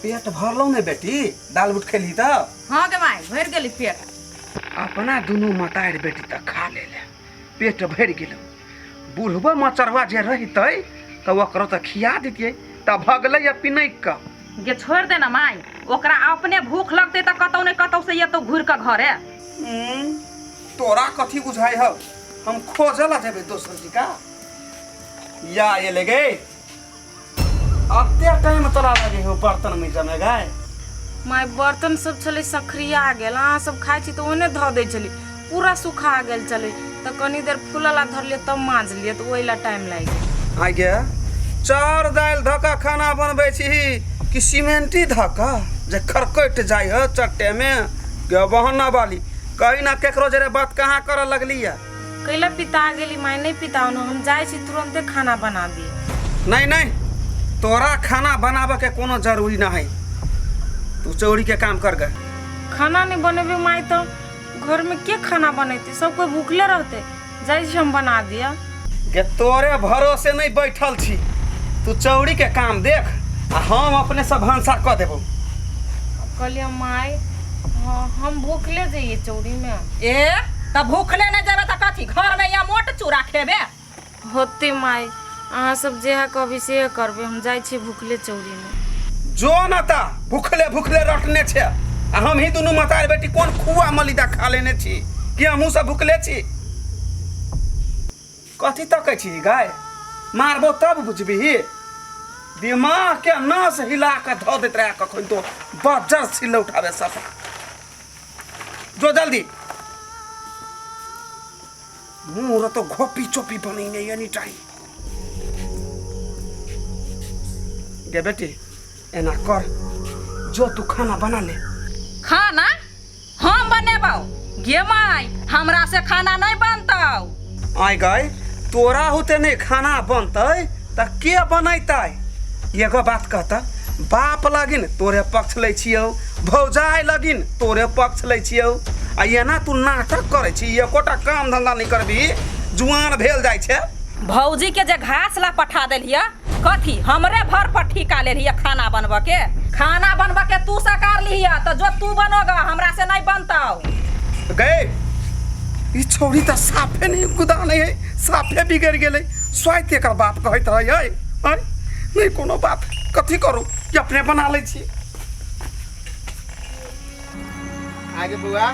पेट भरलो ने बेटी दाल बुट खेली त हाँ गे माई भर गेली पेट अपना दुनू मतार बेटी त खा ले पेट भर गेल बुढ़बो मचरवा जे रहितै त ओकरो त खिया दितियै त भगलै पिनै क गे छोड़ दे ना माई ओकरा अपने भूख लगते त कतौ ने कतौ से ये तो घुर के घरे तोरा कथी बुझाई हो हम खोजला जेबे दोसर जी का या ये ले गए अत्ते टाइम तोरा लगे हो बर्तन में जमे गए माय बर्तन सब चले सखरिया गेल अहाँ सब खाइ छी तो ओने ध दै छली पूरा सुखा गेल चले त कनी देर फुलला धर लिए तब मांज लिए तो ओइला टाइम लाग गेल आ गया चार दाल धक्का खाना बनबै छी कि सीमेंटी धक्का जे खरकट जाय ह चट्टे में के बहना वाली कहीं ना केकरो जरे बात कहां कर लगली है कैला पिता गेली माय नहीं पिताओ न हम जाय छी तुरंते खाना बना दिए नहीं नहीं तोरा खाना बनाबे के कोनो जरूरी ना है तू चौड़ी के काम कर गए खाना नहीं बनेबे माय तो घर में के खाना बनेते सब कोई भूखले रहते जाय छी हम बना दिया के तोरे भरोसे नहीं बैठल छी तू चौड़ी के काम देख आ हम अपने सब भांसा क देबो कहलिए माय हम भूखले जाइए चौड़ी में ए त भूखले न जेबे त कथी घर में या मोट चूरा खेबे होते माय अहाँ सब जे है कभी से करबे हम जाय छी भूखले चौड़ी में जो नता भूखले भूखले रटने छे आ हम ही दुनू मतार बेटी कोन खुआ मलिदा खा लेने छी कि हमहू सब भूखले छी कथी तकै छी गाय मारबो तब बुझबी दिमाग के नस हिला के धो देत रहे कखन तो बजर सिल उठावे सब जो जल्दी मुंह तो घोपी चोपी बनेंगे एनी टाइम गे बेटी एना कर जो तू खाना बना ले खाना हम बनेबौ गे माई हमरा से खाना नहीं बनतौ आय गए तोरा होते नहीं खाना बनतै त के बनैतै एगो बात कहता बाप लगिन तोरे पक्ष लै छियौ भौजाई लगिन तोरे पक्ष लै छियौ आ एना तू नाटक करै छी एकोटा काम धंधा नहीं करबी जुआन भेल जाइ छै भौजी के जे घास ला पठा देलिए कथी हमरे भर पर ठिका ले रही खाना बनबा के तू सकार लिहिया तो जो तू बनोगा हमरा से नहीं बनताओ गए ई छोड़ी त साफे नहीं गुदा नहीं है साफे बिगड़ गेलै स्वाइथ एकर बाप कहैत रहै नहीं कोनो बात कथी करू कि अपने बना ले छी आगे बुआ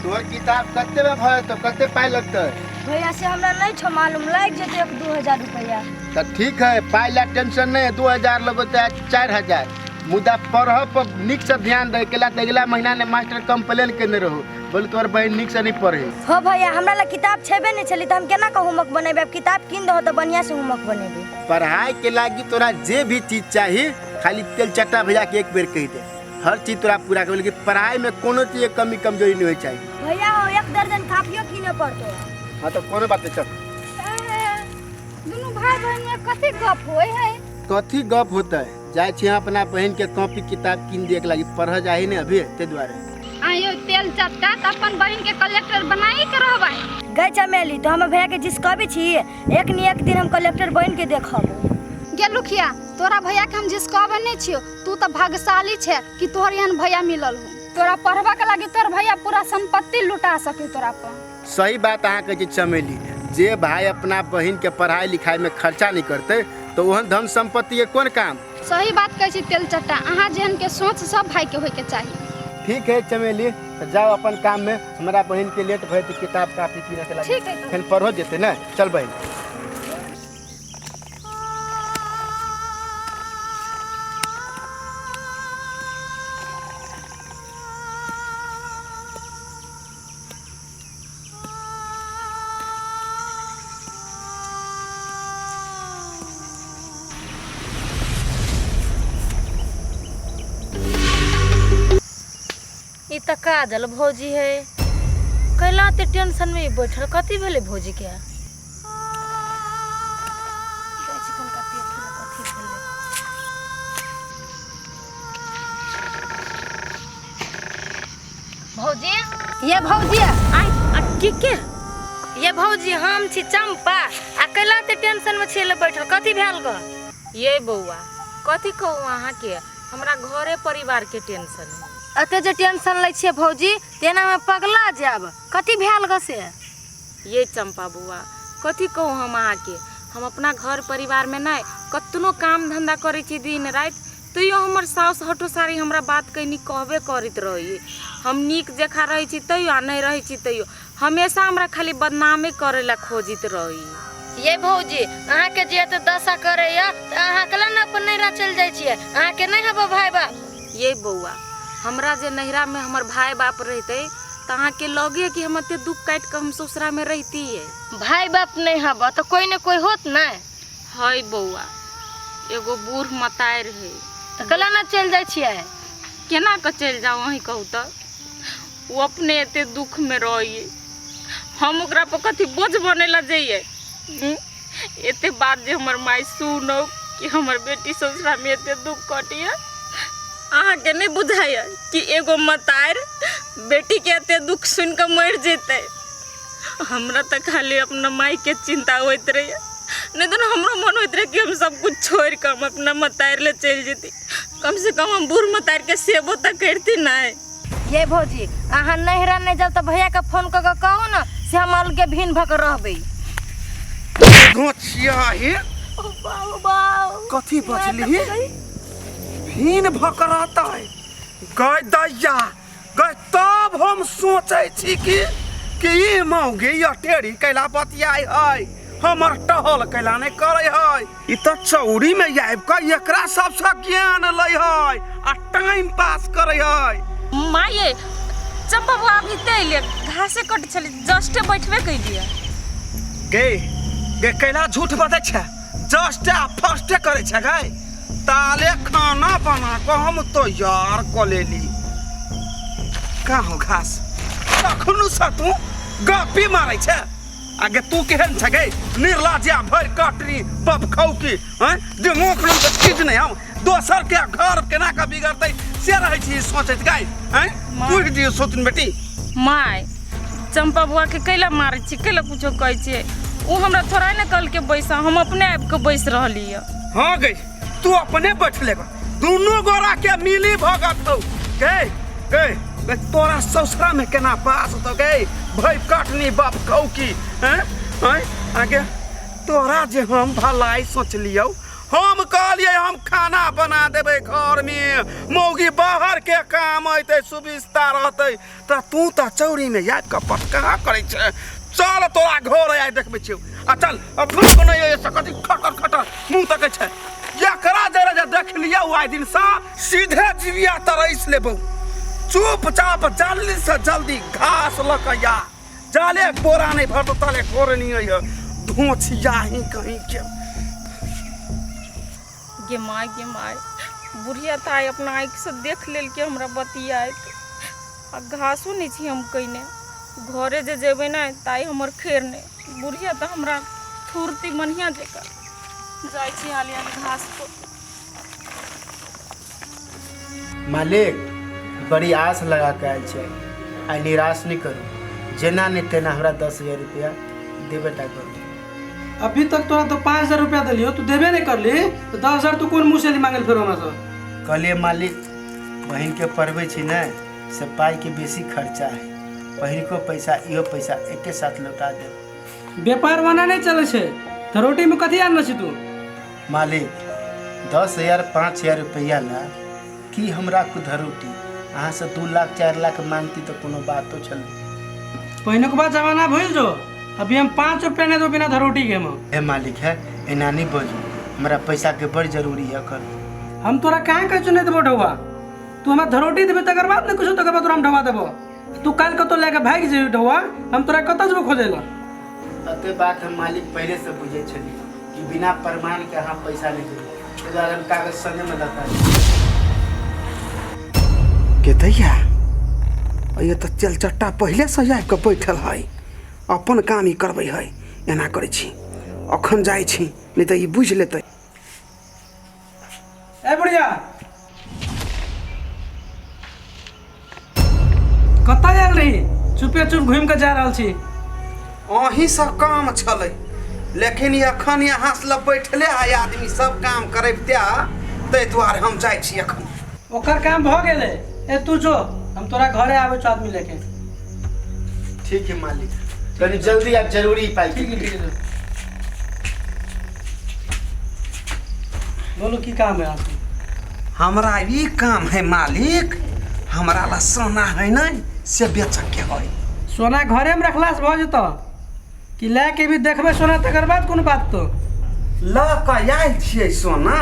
तोर किताब कते में भर तो कते पाई लगते भैया से हमरा नहीं छ मालूम लाग जते 2000 रुपया तो ठीक है पाई ला टेंशन नहीं 2000 लगते 4000 मुदा पढ़ पर निक से ध्यान दे केला अगला महीना ने मास्टर कंप्लेन करने रहो बोले तोर बहन निक से नहीं पढ़े हो भैया हमरा ला किताब छेबे नहीं छली त हम केना का होमवर्क बनेबे किताब किन दहो त बढ़िया से होमवर्क बनेबे पढ़ाई के लागी तोरा जे भी चीज चाहिए खाली तेल चट्टा भेजा के एक बेर कह दे हर चीज तोरा पूरा कर लेकिन पढ़ाई में कोनो चीज कमी कमजोरी नहीं होई चाहिए भैया हो एक दर्जन कापियो किने पड़तो हां तो कोनो बात चल दोनों भाई बहन में कथि गप होय है कथी गप होता है जाय छी अपना बहन के कॉपी किताब किन दे के लागी पढ़ जाही ने अभी ते द्वारे आयो तेल चट्टा त अपन बहन के कलेक्टर बनाई के रहबा गई चमेली तो हम भैया के जिसकबे छी एक न एक दिन हम कलेक्टर बन के देखब गे लुखिया तोरा भैया के हम जिसकबे नहीं छियो तू त भाग्यशाली छे कि तोहर एहन भैया मिलल हो तोरा पढ़बा के लागी तोर भैया पूरा संपत्ति लुटा सके तोरा पर सही बात अहाँ के चमेली जे भाई अपना बहन के पढ़ाई लिखाई में खर्चा नहीं करते तो वहन धन संपत्ति के कौन काम सही बात कहै छी तेल चट्टा अहाँ जेहन के सोच सब भाई के होय के चाहिए ठीक है चमेली तो जाओ अपन काम में हमारा बहन के लेट भय किताब कापी पीने के लागी ठीक है फिर पढ़ो जेते ना चल बहन ई त काजल भौजी है कैला ते टेंशन में बैठल कथी भेले भौजी के भौजी ये भौजी आई के ये भौजी हम छी चंपा आ कैला ते टेंशन में छेले बैठल कथी भेल ग ये बौआ कथी कहू अहाँ के हमरा घरे परिवार के टेंशन है। अते जे टेंशन लै छियै भौजी तेना में पगला जाब कथी भेल ग से? ये चंपा बुआ कथी कहूँ हम अहाँके, हम अपना घर परिवार में नहीं कतनो काम धंधा करे छी दिन रात, तैयो हमर साउस हटो सारी हमरा बात कहनी कहबे करत रही। हम नीक जखा रही छी तैयो आ नहीं रही छी तैयो हमेशा हमरा खाली बदनामे करेला खोजित रही। ये भौजी अहाँ के जे त दशा करे या त अहाँ कला न अपन नैहरा चल जाय छियै, अहाँ के नहीं हबो भाई बाप? ये बउआ हमरा जे नैहरा में हमर भाई बाप रहते त अहाँ के लगे कि हम एते दुख काट के हम ससुरा में रहती है। भाई बाप नहीं हबो त कोई न कोई होत न है बउआ, एगो बूढ़ मतार है त कला न चल जाय छियै? केना के चल जाओ वही कहू त वो अपने एते दुख में रहिए, हम ओकरा पर कथी बोझ बनेला जाइए। एते बात जे हमर माई सुनो कि हमर बेटी ससुरा में एते दुख कटिए, अहाँ के नहीं बुझाइए कि एगो मतार बेटी के एते दुख सुन के मर जेते। हमरा त खाली अपना माई के चिंता होइत रहे, नहीं तो हमरो मन होइत रहे कि हम सब कुछ छोड़ के हम अपना मतार ले चल जेती, कम से कम हम बूढ़ मतार के सेबो त करती नहीं। ये भौजी अहाँ नैहरा नहीं जब त भैया के फोन क के कहू न से हम अलगे भिन भक रहबै। गोछियाही कथी बचली भीन भकराता है गय दैया गय, तब हम सोचे छी कि ई मौगी या टेढ़ी कैला बतियाई है, हमर टहल कैला नहीं करे है। ई त चौरी में आबि के एकरा सबसे ज्ञान लै है आ टाइम पास करे है। माये चंपा बुआ अभी तैले घासे कट चली जस्टे बैठबे कैलिए। गे गे कैला झूठ बते छ, जस्ट फर्स्ट करे छ गे, ताले खाना बना को हम तो यार को लेली का हो घास कखनु स तू गपी मारै छ। आगे तू केहन छ गे निर्लाजिया भर कटरी बब खौकी हैं दिमाग में तो चीज नहीं हम दोसर के घर केना का बिगड़तै से रहै छी सोचैत गे हैं पूछ दियो सोतन बेटी। माय चंपा बुआ के कैला मारै छी, कैला कुछो कहै छी, उ हमरा थोड़ा न कल के बैसा, हम अपने आप के बैस रहली है। हां गई तू अपने बैठले दोनों गोरा के मिली भगत हो गे गे तोरा ससुरा में केना पास तो गे भाई काटनी बाप कहू की हैं हैं आगे तोरा जे हम भलाई सोच लियो, हम कहलिए हम खाना बना देबे घर में, मौगी बाहर के काम अइते सुविस्ता रहते त तू त चौरी में याद का पटका करे छ। चल तोरा घर आइ देखबे छियो आ चल अपना को नहीं ऐसा कथी खटर खटर मुंह तकै छ। एकरा जरा जे देख लिया आइ दिन सा सीधे जीविया तरइस लेबो, चुपचाप जल्दी से जल्दी घास लकया जाले बोरा नहीं भर तो तले कोर नहीं है धोछिया ही कहीं के। गे माय बुढ़िया ताई अपना आँख से देख लेल के हमरा बतियात आ घासो नहीं छी हम कइने, घरे जे जेबे ना ताई हमर खेर ने बुढ़िया त हमरा थुरती मनिया जेका जाय छी हालिया घास को। मालिक बड़ी आस लगा के आयल छै, आई निराश नहीं करू, जेना नहीं तेना हमरा 10,000 रुपया देबे टा करू। अभी तक तोरा तो 5,000 रुपया दिलियो, तू देबे नहीं करली तो 10,000 तू कौन मुँह से मांगल फिर हमरा से? कहलिए मालिक बहन के पढ़बे छी ने से पाई के बेसी खर्चा है, बहन को पैसा इहो पैसा एके साथ लौटा दे। व्यापार बना नहीं चले छे तो रोटी में कथी आनल छी तू? मालिक 10,000 5,000 रुपया ला की हमरा को धरोटी, अहाँ से 2 लाख 4 लाख मांगती तो कोनो बात तो चल। पहिने के बाद जमाना भइल जो, अभी हम 5 रुपया नहीं दो बिना धरोटी के हम। ए मालिक है एना नहीं बोझू, हमरा पैसा के बड़ जरूरी है कर। हम तोरा काहे कह नहीं देबो ढवा, तू हमरा धरोटी देबे तकर बाद न कुछ तकर बाद तोरा हम ढवा देबो। तू काल कतो लेके भाग जेबी ढवा, हम तोरा कत जेबो खोजेला? अते बात हम मालिक पहले से बुझे छली कि बिना प्रमाण के हम पैसा नहीं देबो, तो हम कागज संगे में लगा के दैया ये तो चल चट्टा पहले से आबि के बैठल है, अपन काम ही करबे है, एना करे छी अखन जाय छी नहीं तो ये बुझ लेते। ए बुढ़िया कता जाल रही? चुपे चुप घूम के जा रहल छी। अही से काम छले लेकिन अखन यहाँ से बैठले है आदमी सब काम करे त्या, ताहि दुआरे हम जाय छी अखन। ओकर काम भ गेले। ए तू जो, हम तोरा घरे आवे छो आदमी लेके। ठीक है मालिक, तनी जल्दी आ, जरूरी पाई। ठीक है। बोलो की काम है आपको? हमरा ई काम है मालिक, हमरा ला सोना है नहीं से बेच के है। सोना घरे में रखला से भ जतो कि लेके भी देखबे सोना तकर बाद कोन बात तो? ल क आयल छियै सोना,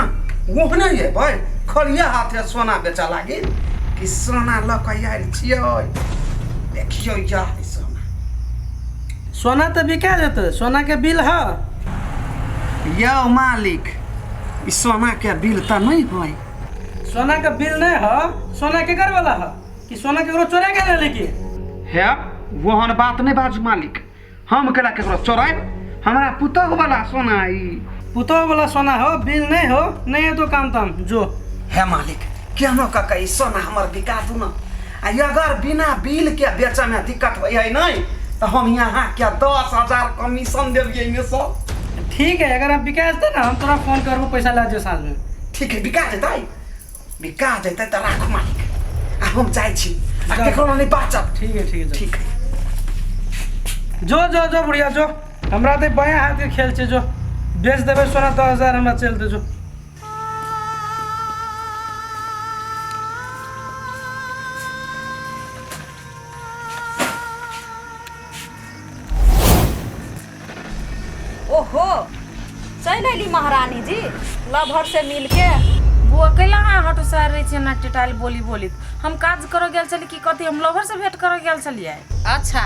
ओहने ये भाई खलिया हाथे सोना बेचा लागी कि सोना ल क आयल छियै। देखियो या है सोना। सोना तो बिका जतो, सोना के बिल है? यो मालिक, ई सोना के बिल त नहीं है। सोना का बिल नहीं है? सोना के कर वाला है कि सोना केकरो चोरा के ले लेके? है वहन बात नहीं बाजू मालिक, हम केला केकरो चोराय? हमरा पुतह वाला सोना ई। पुतो वाला सोना हो, बिल नहीं हो, नहीं है तो काम ताम जो। है मालिक, केनो का कई सोना हमर बिका दू ना। आ अगर बिना बिल के बेचे में दिक्कत होई है नहीं तो हम यहाँ क्या 10,000 कमीशन देलिए में सब। ठीक है, अगर आप बिका देते ना हम तोरा फोन करबो, पैसा ला दियो साँझ में। ठीक है, बिका जेतै त राख मालिक। आ हम जाय छी, आ केकरो नहीं बाचब। ठीक है जा। ठीक है। जो बुढ़िया जो, हमरा तो बाएं हाथ के खेल छे जो। बेच देबे सोना 10,000 हमरा चल दे जो। ओहो, चल अली महारानी जी लभर से मिल के। वो अकेला हटो सार रही छे ना टिटाल बोली हम काज करो गेल चली कि कथी हम लोभर से भेंट करो गेल चलिए। अच्छा,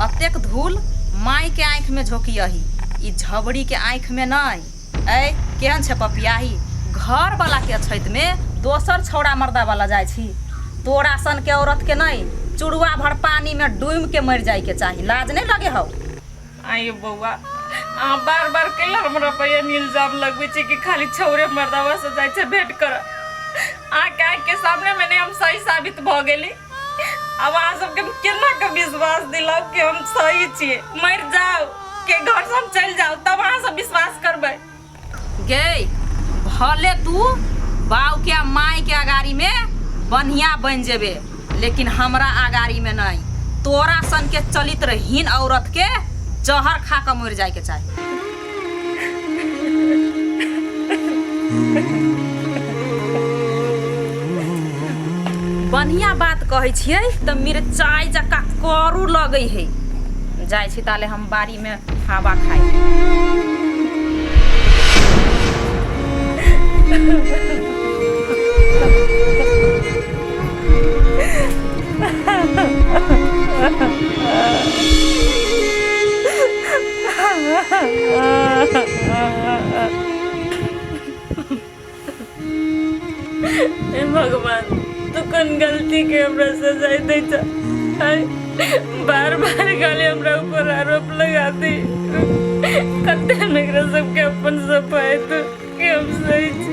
अतेक धूल माई के आँख में झोंकियही, ई झबड़ी के आँख में नहीं। ऐ केहन छे पपियाही, घर वाला के छैत में दोसर छौड़ा मर्दा वाला जाय छी। तोरा सन के औरत के नहीं, चुड़वा भर पानी में डूब के मर जाए के चाही। लाज नहीं लगे हो? आइए बउआ, आ बार केला हमरा पे इल्जाम लगबे छे कि खाली छौरे मर्दावा से जाय छे भेंट कर। आँख के सामने मैंने हम सही साबित भ गेली। अब अहाँ सबके केना के विश्वास दिलाओ कि हम सही छिए? मर जाओ के घर से हम चल जाओ तब अहाँ सब विश्वास करबे। गे भले तू बाऊ के माई के अगाड़ी में बढ़िया बन जेबे, लेकिन हमरा अगाड़ी में नहीं। तोरा सन के चरित्रहीन औरत के जहर खा के मर जाए के चाही। बढ़िया बात कहै छियै तो मिरचाई जका करू लगे है। जाय छी ताले हम बाड़ी में हवा खाई। हे भगवान, तू कौन गलती के हमरा सजाए दे छ? बार गाली हमरा ऊपर आरोप लगाती। कते नगरा सबके अपन सफाई तो कि हम सही छ।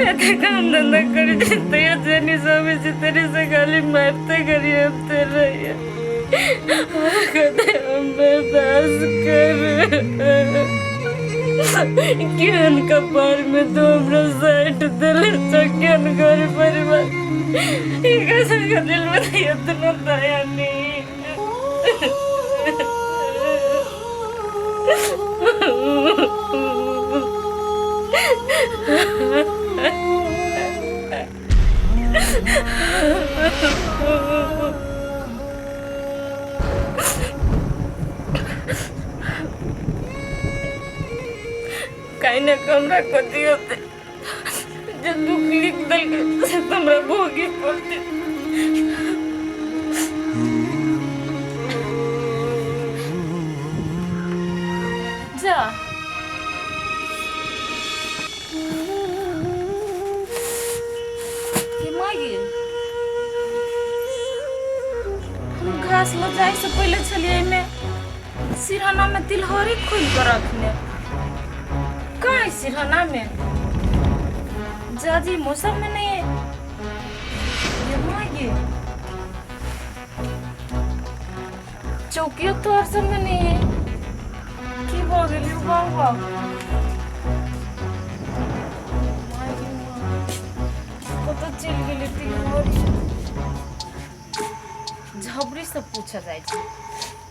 एते काम धंधा करी ते जनी सब तेरे से गाली मारते करी हम ते रहिए। कते हम बर्दाश्त कर। किरण कपार में तो हमरा साइड दिल चक्कन घर परिवार कैसे का दिल में इतना दया नहीं। कहीं ना कमरा कथी होते जब दुख लिख दल के हमरा भोगी पड़ते। जा के मागे हम घास ल जाए से पहले छलिए में सिरहाना में तिलहरी खोल कर रखने। कहाँ सिरहाना में जाजी मौसम में नहीं है। ये मागे चौकिया तो हर समय नहीं है की हो गई बाबा। तो झबरी से पूछ जाए छी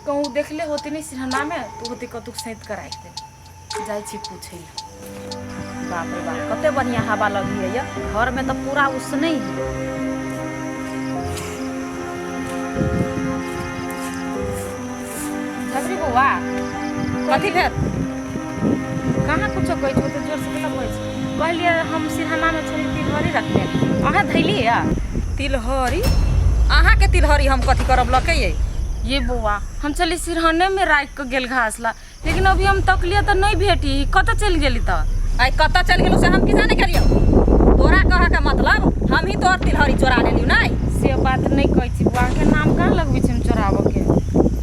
कहूँ देखले होती नहीं सिरहना में तो होती कतुक सैत कराई दे जाए छी पूछे बाप रे बाप कते बढ़िया हवा लगी है ये घर में तो पूरा उस नहीं है। झबरी बउआ कथी भेल कहाँ कुछ कही तो जोर से बोला कहलिए हम सिरहना में छोड़ी तिलहरी रखते अहाँ धैली या तिलहरी अहाँ के तिलहरी हम कथी करब लके ये बउआ हम चली सिरहने में राख के गेल घासला लेकिन अभी हम तकलिए तो नहीं भेटी कत चल गेली तो आई कत चल गेलू से हम की जाने गेलियो तोरा कह के मतलब हम ही तोर तिलहरी चोरा लेलियो नहीं से बात नहीं कहै छी बुआ के नाम कहाँ लगबी छी हम चोराबो के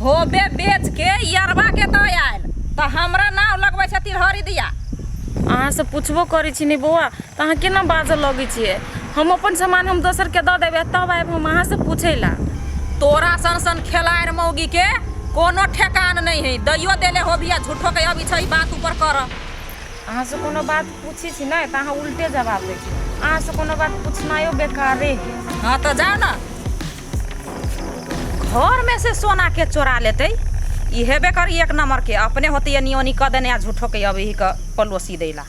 होबे बेच के यरबा के तो आयल तो हमरा नाम लगबै छै तिलहरी दिया अहाँ से पूछबो करै छी नहीं बउआ तो अहाँ केना बाजऽ लगै छियै हम अपन सामान हम दोसर के दऽ देबै तब आब हम अहाँ से पूछे ला तोरा सन सन खेलाड़ मौगी के कोनो ठेकान नहीं है दैयो देले होबिया झूठो के अभी छै बात ऊपर कर अहाँ से कोनो बात पूछी छी नहीं तो अहाँ उल्टे जवाब दै छी अहाँ से कोनो बात पूछनायो बेकारे है। हाँ तो जाओ ना घर में से सोना के चोरा लेते इहे बेकर एक नंबर के अपने होती नियोनी क देने झूठो के अभी का पलोसी देला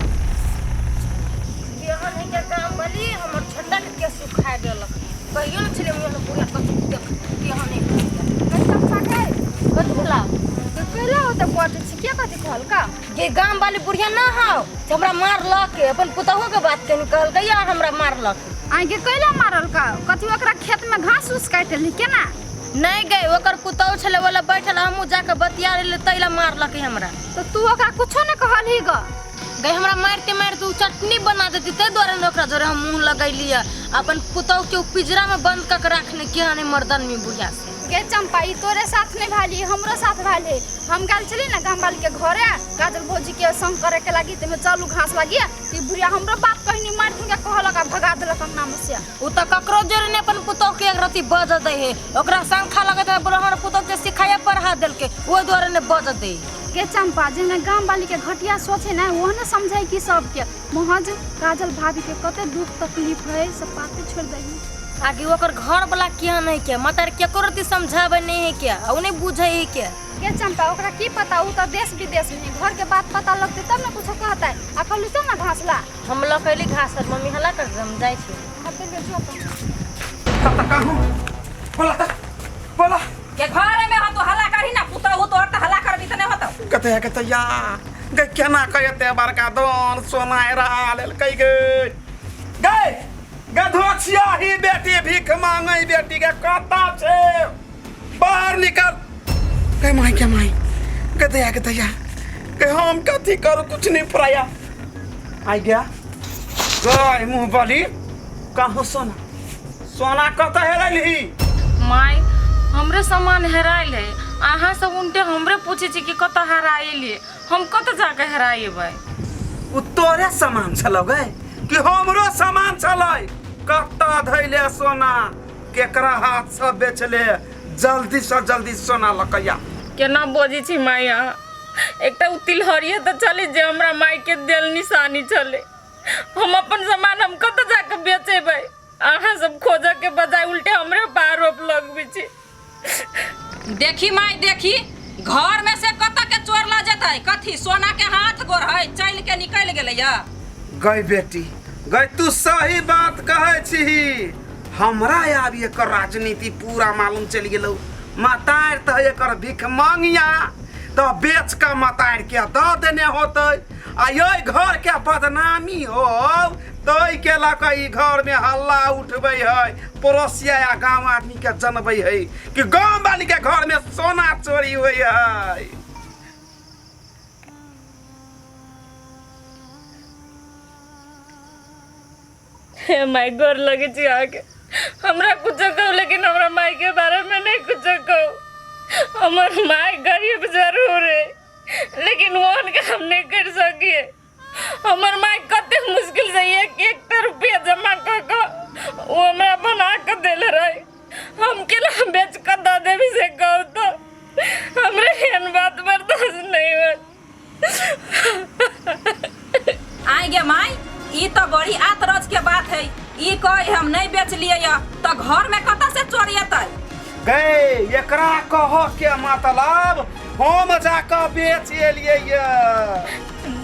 बिहान के काम बली हमर छोटा के सुखा देलक कहियो न छले मोन पूरा कछु देख बिहान कच्चा साके बदला तो कहला होता पट छिके कथि कहल का ये गांव वाली बुढ़िया ना हाउ हमरा मार ल के अपन पुतहु के बात के कहल गया हमरा मार ल आगे कैला मारल का कथी ओकरा खेत में घास उस काट ली केना नहीं गए ओकर पुतहु छले वाला बैठल हमहू जाके बतिया ले तैला मार ल के हमरा तो तू ओकरा कुछो न कहल ही ग गए हमरा मारते मारते उ चटनी बना देती ते द्वारा ओकरा जोरे हम मुंह लगैली अपन पुतहु के पिंजरा में बंद करके रखने के आने मर्दन में बुढ़िया से गे चंपा ई तोरे साथ नहीं भाली हमरो साथ भाली हम गेल चली ना गांव वाली के घरे काजल भौजी के संग करे के लागी ते में चालू घास लागी ई बुढ़िया हमरो बात कहनी मार के कहलक भगा देलक नाम से उ त ककरो जोरे ने अपन पुतहु के एक रति बज दे है ओकरा संखा लगत है ब्राह्मण पुतहु के सिखाया पढ़ा देल के ओइ द्वारा ने बज दे के चंपा जेना गांव वाली के घटिया सोचे ना वो न समझाई कि सब के महज काजल भाभी के कते दुख तकलीफ है सब बातें छोड़ दई आगे ओकर घर वाला किया नहीं के मतर केकरो ती समझावे नहीं है क्या उ नहीं बुझे है क्या के चंपा ओकरा की पता उ त देश विदेश में घर के बात पता लगते तब न कुछ कहता है आ कहलु त ना घासला हम लकैली घास पर मम्मी हला कर हम जाई छी हते ले जो तब कहूँ बोला था बोला के घर में हो तो हल्ला करी ना पुता हो तो हल्ला कर भी त नहीं होता कहते हैं कहते या गई केना कहते बड़का दोन सोना लेल कई गई गधोछिया ही बेटी भीख मांगई बेटी के कता छे बाहर निकल कह माई कहते या कह हम कथी करू कुछ नहीं फराया आई गया गई मुंह बली कहूँ सोना कत हेरली माई हमरे सामान हेराइल है अहाँ सब उनटे हमरे पूछे छी कि कत हेराइल हम कत जाके हेराइबै उ तोरे सामान छलो गए कि हमरो सामान छलै कत्ता धैले सोना केकरा हाथ से बेचले जल्दी से जल्दी सोना लकैया केना बोझी छी माई अहाँ एकटा उ तिलहरिये त चली जे हमरा माई के दिल निशानी चले हम अपन सामान हम कत जाके बेचेबै अहाँ सब खोजे के बजाय उल्टे हमरे पार रोप लगबी छी देखी माई देखी घर में से कत के चोर ला जतै कथी सोना के हाथ गोर है चल के निकल गेलै या गई बेटी गई तू सही बात कहै छी हमरा आब एकर राजनीति पूरा मालूम चल गेलौ मतार त एकर भिख मांगिया तो बेच के मतार के द देने होतै आ ये घर के बदनामी हो तो के लक ई घर में हल्ला उठबै है पड़ोसिया या गांव आदमी के जनबै है कि गांव वाली के घर में सोना चोरी होई है हे माई गोर लगे छी आके हमरा कुछ कहू लेकिन हमरा माई के बारे में नहीं कुछ कहू हमर माई गरीब जरूर है लेकिन वो के हम नहीं कर सकिए हमर माई कते मुश्किल से एक रुपया जमा कर वो हमरा बना के देले रहे हम केला बेच कर द देवी से कहू तो हमरे एहन बात बर्दाश्त नहीं हो आई गे माई ई तो बड़ी आतरज के बात है ई कहे हम नहीं बेच लिए या तो घर में कत से चोरी अतै गए एकरा कह के मतलब हम जाकर बेच एलिए ये।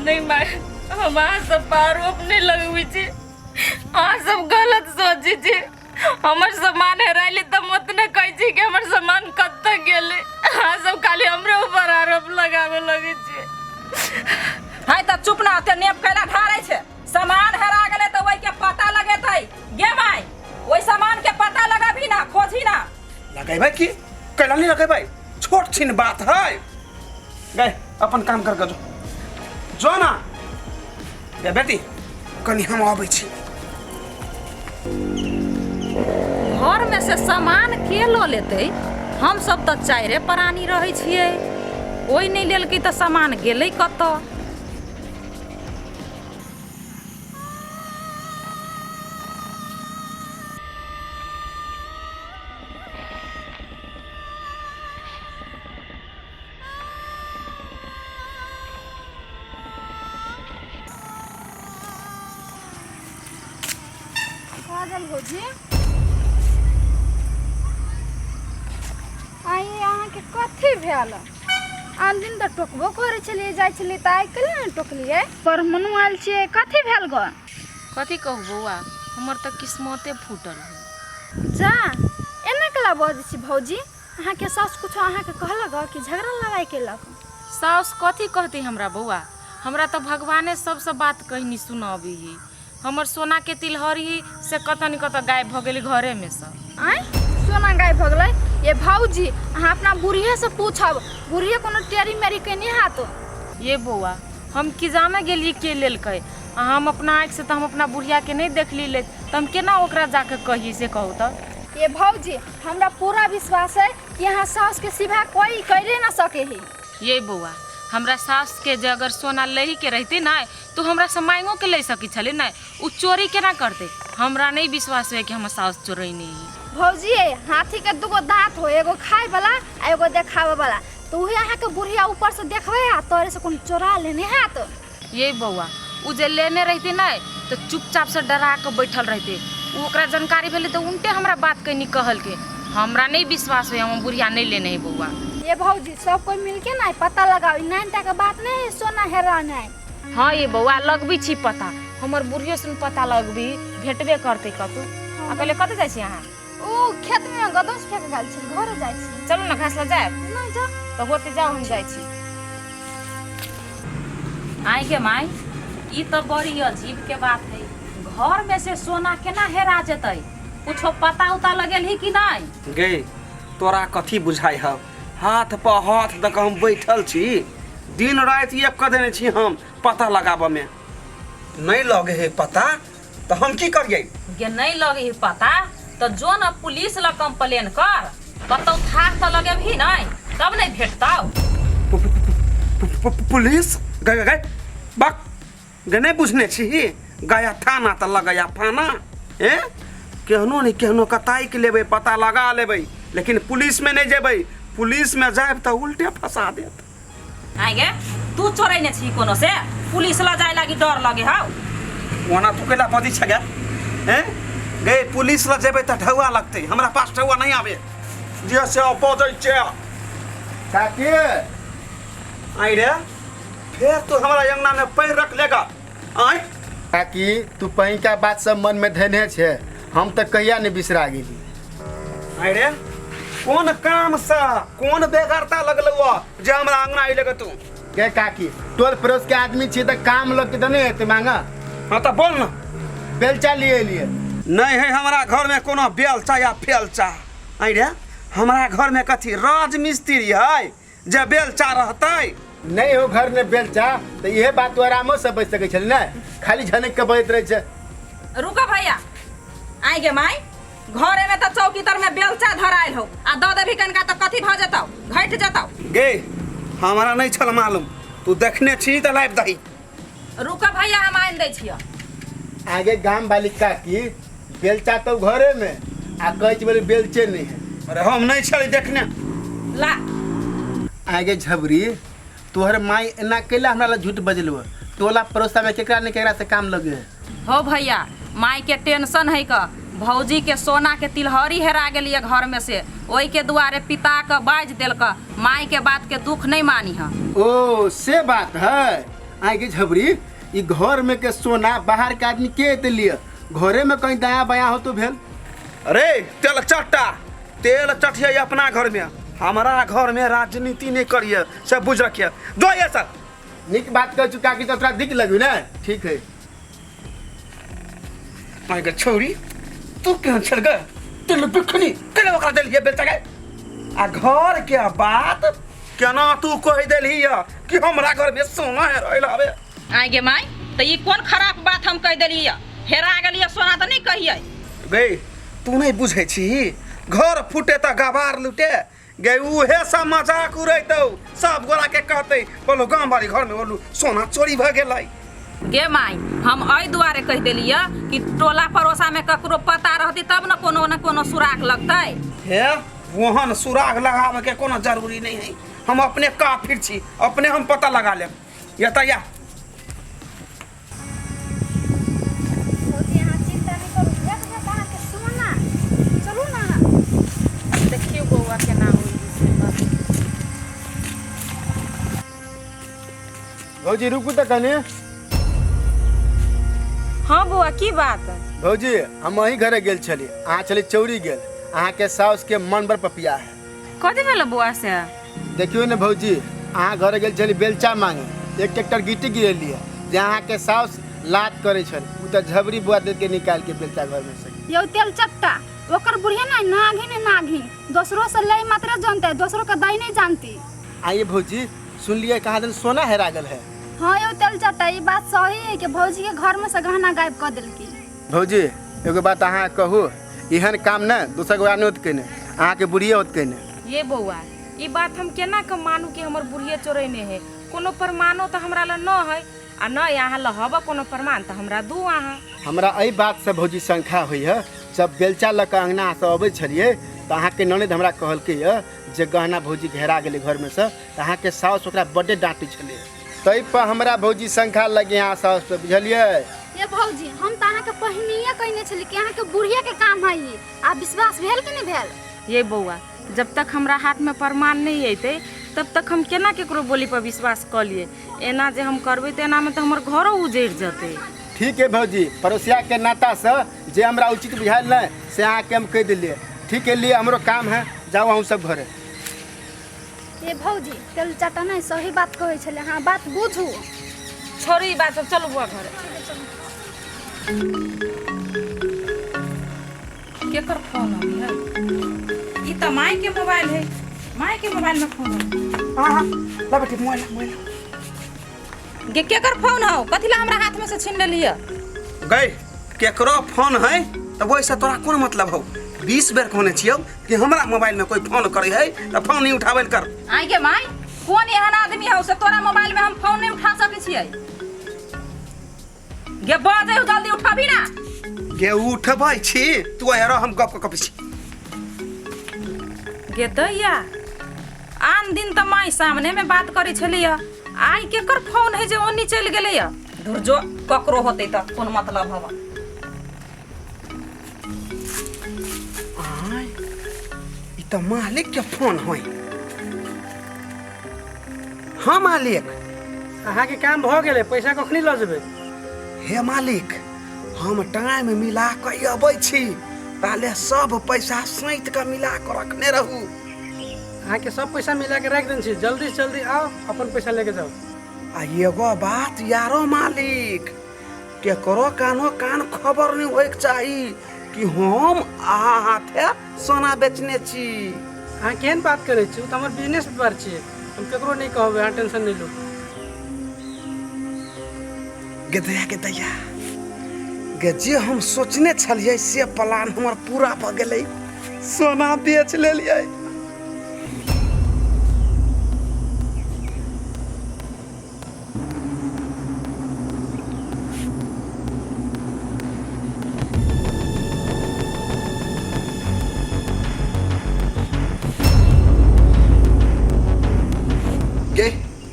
नहीं माई, हम अहाँ सब आरोप नहीं लगबी छी। अहाँ सब गलत सोची छी। हमर सामान हेराइले त मत न कहै छी कि हमर सामान कतऽ गेलै। अहाँ सब खाली हमरे ऊपर आरोप लगावे लगे छी। हाय त चुप ना, ते नेप कैला ढारै छै। सामान हेरा गेलै त ओइ के पता लगेतै। गे माई, ओइ सामान के पता लगाबी ना, खोजी ना। लगेबै की कैला नहीं लगेबै? छोट छिन बात है। गए अपन काम कर जो जो ना। ये बेटी कनी हम आबै छी। घर में से सामान के लो लेते? हम सब तो चारे प्राणी रहे छिए। ओइ नहीं लेल की त सामान गेलै कतऽ? काजल भौजी आई अहाँ के कथी भेल? आन दिन त टोकबो करे छलिए, जाय छलिए त आइ कल न टोकलिए। पर मनु आयल छिए, कथी भेल ग? कथी कहू बौआ, हमर त किस्मते फूटल है। जा एना कला बजै छी भौजी। अहाँ के सास कुछ अहाँ के कहलक कि झगड़ा लड़ाई केलक? साउस कथी कहती हमरा बौआ? हमरा तो भगवाने सबसे बात कहनी सुनाबी ही। हमर सोना के तिलहरी से कतनी कत गायब भ गेली घरे में से। आय सोना गायब भ गेलै? ये भौजी अहाँ अपना बुढ़िया से पूछब, बुढ़िया कोनो टेरी मेरी कनी हाथ। ये बौआ हम की जाने गेलिए के लेलकै। हम अपना आँख से तो हम अपना बुढ़िया के नहीं देख ली ले, तो हम केना ओकरा जाके कही से कहू तो? ये भौजी हमरा पूरा विश्वास है कि यहाँ सास के सिवा कोई करे ना सके ही। ये बौआ हमरा सास के जे अगर सोना लही के रहती ना तो हमरा से मांगो के ले सकी छले ना, उ चोरी केना करते? हमरा नहीं विश्वास है कि हमर सास चोरी नहीं। भौजी हाथी के दुगो दांत हो, एगो खाए वाला आ एगो देखावे वाला। तो उहे अहाँ के बुढ़िया ऊपर से देखबे आ तोरे से कोन चोरा लेने हाथ। ये बौआ उ जे लेने रहती ना तो चुपचाप से डरा के बैठल रहते। ओकरा जानकारी भेले तो उनटे हमरा बात कनी कहल के। हमरा नहीं विश्वास है हम बुढ़िया नहीं लेने है बौआ। ये भौजी सब कोई मिलके ना पता लगाओ, नानटा के बात नहीं सोना हेरा नहीं। हाँ ये बौआ लगबी छी पता, हमर बुढ़ियो सुन पता लगबी भेटबे करते कतू। आ पहले कत जाय छी अहाँ? ओ खेत में गदस फेंक गाल छी, घर जाय छी। चलू ना घास ला जाए। नहीं जा तो होते जाओ हम जाय छी। आइ गे माई, ई तो बड़ी अजीब के बात है। घर में से सोना केना हेरा जेतै? कुछो पता उता लगेल ही कि नहीं? गए तोरा कथी बुझाई है? हाथ पर हाथ दक हम बैठल छी, दिन रात एक कर देने छी हम पता लगाबे में। नहीं लगे है पता तो हम की करिए? गे नहीं लगे ही पता तो जो न पुलिस ला कंप्लेन कर। कतौ था तो लगे भी नहीं, तब नहीं भेटताओ। पुलिस गए गए बक गए नहीं बुझने छी। गया थाना तो लगया फाना ए केहनो नहीं केहनो कताई के लेबे, पता लगा लेबे, लेकिन पुलिस में नहीं जेबे। पुलिस में जाए तो उल्टे फंसा देत। आइ गे तू चोरैने छी कोनो से? पुलिस ला जाए लागी डर लगे हाउ। वना तू केला बदी छ गे? हैं गए पुलिस ला जेबे तो ढौआ लगते, हमरा पास ढौआ नहीं आवे। जे से बजै छे काकी आई रे फिर तू हमारा अंगना में पैर रख लेगा। आई काकी तू पही का बात सब मन में धने छे, हम तो कहिया नहीं बिसरा गेली। आई रे कौन काम सा कौन बेगारता लगलवा जे हमरा अंगना आई लगे तू? के काकी टोल पड़ोस के आदमी छी तो काम लोग के तो नहीं हेते मांगा। हाँ तो बोल ना। बेलचा लिए लिए नहीं है हमारा घर में कोनो बेलचा या फेलचा। आई रे हमारा घर में कथी राज मिस्त्री है जे बेलचा रहते? नहीं हो घर में बेलचा तो यह बात तो आरामो से बच सके छल ना, खाली झनक के बैठ रहे छे। रुका भैया, आइ गे माई, घरे में तो चौकीतर में बेलचा धराइल हो आ द देभी कनका तो कथी भ जताओ, घट जताओ। गे हमारा नहीं छल मालूम, तू देखने छी तो लाइव दही। रुका भैया हम आइन दै छियो। आगे गांव वाली काकी बेलचा तो घरे में आ कह बोले बेलचे नहीं है। अरे हम नहीं छल देखने। ला आगे झबरी तोहर माई एना कैला हमरा ला झूठ बजलु? टोला पड़ोसा में केकरा ने केकरा से काम लगे है। हो भैया, माई के टेंशन है का भौजी के सोना के तिलहरी हेरा गेलिए घर में से, ओई के दुआरे पिता के बाज देलक, माई के बात के दुख नहीं मानी है। ओ से बात है। आई के झबरी ई घर में के सोना बाहर के आदमी के ते लिए घरे में कहीं दाया बाया हो तो भेल। अरे तेल चट्टा, तेल चटिया अपना घर में, हमारा घर में राजनीति नहीं करिए, सब बुझ रखिए। दो ये सब निक बात कर चुका कि तो तोरा दिख लगी ना। ठीक है आई के छोरी तू केहन छल गे, तेल बिखनी केले ओकरा देलिए बेटा के। आ घर के बात केना तू कह देलही कि हमरा घर में सोना है रहल हवे। आई गे माई तो ये कौन खराब बात हम कह देलिए, हेरा गेलिए सोना तो नहीं कहिए। गे तू नहीं बुझे छी, घर फूटे तो गवार लुटे गे, उहे सब मजाक उड़ैतौ, सब गोरा के कहते बोलो गांव बाड़ी घर में बोलू सोना चोरी भ गेलै। गे माई हम एहि दुआरे कह देलिए कि टोला पड़ोसा में ककरो पता रहती तब न कोनो सुराग लगतै। हे वहन सुराग लगावे के कोनो जरूरी नहीं है, हम अपने काफिर छी, अपने हम पता लगा लेब। या त या भौजी यहाँ चिंता नहीं करू, देख जे कहाँ के सोना। चलू ना देखियो बउआ केना होई से बात। भौजी रुकू तो कने। हाँ बउआ की बात है? भौजी हम वही घरे गेल छली, अहाँ चली चौरी गेल, अहाँ के साउस के मन पर पपिया है। कथी भेल बउआ से? देखियो ने भौजी अहाँ घरे गेल छली बेलचा मांगे, एक ट्रैक्टर गिट्टी गिरेलिए जे अहाँ के साउस लात करे छल, उ त झबरी बुआ दे के निकाल के बेलचा घर में से। यो तेल चट्टा ओकर बुढ़िया ना नागिन दूसरों से ले मात्र जानते, दूसरों का दाई नहीं जानती। आइए भौजी सुन लिए कहा दिन सोना हेरा गल है। हाँ यो तेल चट्टा ये बात सही है कि भौजी के घर में से गहना गायब कर दिलकी। भौजी एगो बात अहाँ कहू, एहन काम न दूसर गोरा नहीं होत कने, अहाँ के बुढ़िया होत कने। ये बउआ ई बात हम केना के मानू कि हमर बुढ़िया चोरैने है? कोनो प्रमाणो तो हमरा ला न है, आ न यहाँ ला हबा कोनो प्रमाण तो हमरा दू अहाँ। हमरा एहि बात से भौजी शंका हुई है, जब बेलचा लऽ के अंगना से अबै छलिए तो अहाँ के ननद हमरा कहलकै जे गहना भौजी घेरा गेलै घर में से, तो अहाँ के साउस ओकरा बड्डे डांटै छलिए, तै पर हमरा भौजी शंका लगे यहाँ साउस पे, बुझलिए? ये भौजी हम तो अहाँ के पहिनिया कहने छली कि अहाँ के बुढ़िया के काम है ये, आ विश्वास भेल कि नहीं भेल? ये बउआ जब तक हमरा हाथ में प्रमाण नहीं अइतै तब तक हम केना केकरो बोली पर विश्वास क लिए? एना जे हम करबै त एना में तो हमर घरो उजड़ जतै। ठीक है भौजी, पड़ोसिया के नाता से जे हमरा उचित बुझायल न से अहाँ के हम कह दिलिए। ठीक है लिए हमरो काम है, जाओ हम सब घरे। ये भौजी तेल चट्टा नहीं सही बात कहै छले, हाँ बात बुझू। छोड़ी ई बात, सब चलू बुआ घरे। केकर फोन है? ई त माई के मोबाइल है, माई के मोबाइल में फोन है। हां ला बेटी मोबाइल गे केकर फोन हो? कथी ला हमरा हाथ में से छीन लेलिए? गई केकरो फोन है तो वैसे तोरा कौन मतलब हो? 20 बेर कहने छियौ कि हमरा मोबाइल में कोई फोन करे है तो फोन नहीं उठावल कर। आई गे माई कौन एहन आदमी हो से तोरा मोबाइल में हम फोन नहीं उठा सकै छियै? गे बाजे जल्दी उठाबी ना। गे उठबै छी, तू यार हम गप कपै छी। गे दैया आन दिन त माई सामने में बात करै छलिए, आई केकर फोन है जे ओनी चल गेलै? धुर जो ककरो होते त कोन मतलब हवा? आय ई त मालिक के फोन है। हाँ मालिक। अहाँ के काम भ गेलै, पैसा कखनी ल जेबै? हे मालिक हम टाइम मिला के अबै छी, पहले सब पैसा सैत के मिला के रखने रहू। अहाँ के सब पैसा मिला के रख देन छी, जल्दी से जल्दी आओ अपन पैसा लेके जाओ। आ एगो बात यारो मालिक, केकरो कानो कान खबर नहीं होइक चाही कि हम अहाँ हाथे सोना बेचने छी। अहाँ केहन बात करै छी? त हमर बिजनेस व्यापार छी, हम केकरो नहीं कहबै, अहाँ टेंशन नहीं लो। गे दैया गे जे हम सोचने छलिए से प्लान हमर पूरा भ गेलै, सोना बेच लेलिए।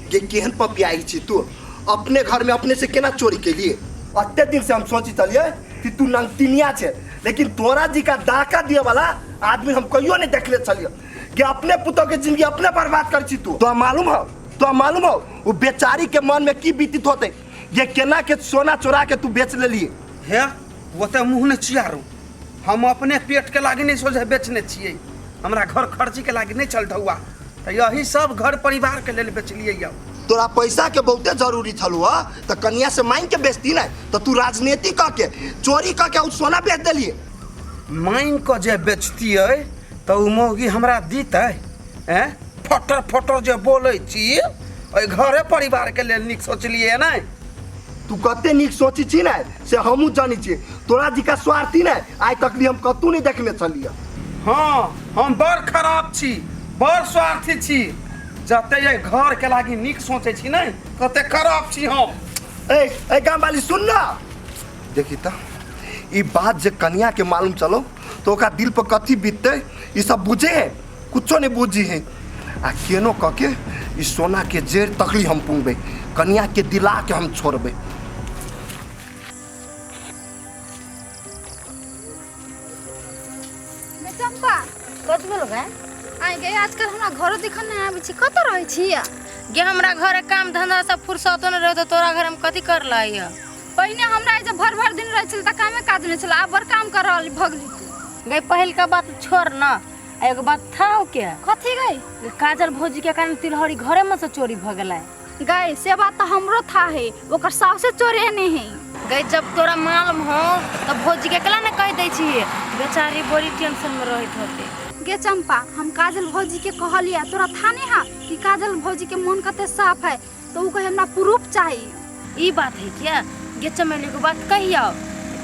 गे केहन पपियाई छी तू? अपने घर में अपने से केना चोरी के लिए? अत्ते दिन से हम सोची चलिए कि तू नंगतिनिया छे, लेकिन तोरा जी का दाका दिए वाला आदमी हम कहियो नहीं देखले चलियो कि अपने पुतों के जिंदगी अपने बर्बाद कर छी तू। तो मालूम हो वो बेचारी के मन में की बीतित होते ये केना के सोना चोरा के तू बेच ले लिए। हे वो तो मुँह नहीं चियारू, हम अपने पेट के लागे नहीं सोचे बेचने छिए, हमरा घर खर्ची के लागे नहीं चल ढौआ, तो यही सब घर परिवार के लिए बेचलिए। तोरा पैसा के बहुते जरूरी थलू हा तो कन्या से मांग के बेचती ना, तो तू राजनीति कह के चोरी कह के सोना बेच दिलिए। मांग को जे बेचती है तो उ मौगी हमरा दीते हैं? फटर फटर जे बोले छी ओइ घरे परिवार के लिए निक सोचलिए ना। तू कते निक सोची छी ना से हमू जानी छी। तोरा जी का स्वार्थी ना आज तक भी हम कतू नहीं देखने चलिए। हाँ हम बड़ खराब छी, बड़ स्वार्थी छी, जते ये घर के लागी निक सोचे छी ना कते खराब छी हम। ए गाँव वाली सुन ना, देखी तो ये बात जे कन्या के मालूम चलो तो ओका दिल पर कथी बीतते ये सब बुझे है, कुछो नहीं बुझी है। आ केनो कह के इस सोना के जेर तकली हम पुंगबे, कन्या के दिला के हम छोड़बे। चंपा कत बोल गए आइ गए आजकल हमरा घर देखन नहीं आबै छी, कत रहै छी? गे हमरा घरे काम धंधा सब फुर्सत न रहे तो तोरा घर में कथी कर लाई है? पहिने हमरा जे भर भर दिन रहै छल त कामे काज नहीं छल, आब बड़ काम कर रहल भगली तू। गई पहल का बात छोड़ ना, एगो बात था हो क्या? कथी गई? काजल भौजी के कारण तिलहरी घरे में से चोरी भ गेलै। गई से बात तो हमरो था है, ओकर सासे चोरे नहीं है। गई जब तोरा मालूम हो तो भौजी के कला न कह दै छी, बेचारी बड़ी टेंशन में रहत होते। गे चंपा हम काजल भौजी के कहलिया, तोरा था नहीं हा कि काजल भौजी के मन कते साफ है, तो उ कहे हमरा प्रूफ चाहिए। ई बात है क्या? गे चमेली को बात कहियो,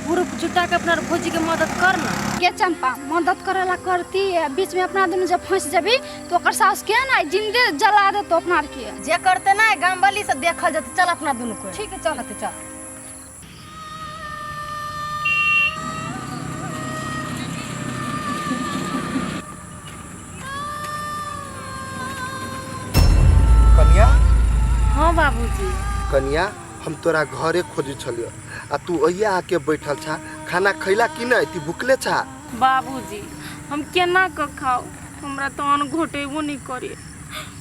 प्रूफ जुटा के अपना भौजी के मदद कर ना। गे चंपा मदद करेला करती है, बीच में अपना दोनों जब फंस जबी तो ओकर सास के ना जिंदे जला दे तो अपना के जे करते ना गांव वाली से देखल जते। चल अपना दोनों को। ठीक है चल चल। कन्या हाँ बाबूजी। कन्या हम तोरा घरे खोजी छलियो आ तू अहिया आके बैठल छा, खाना खैला कि नहीं? ती भूखले छा? बाबूजी हम केना क खाओ, हमरा तो अन्न घोटेबो नहीं करे,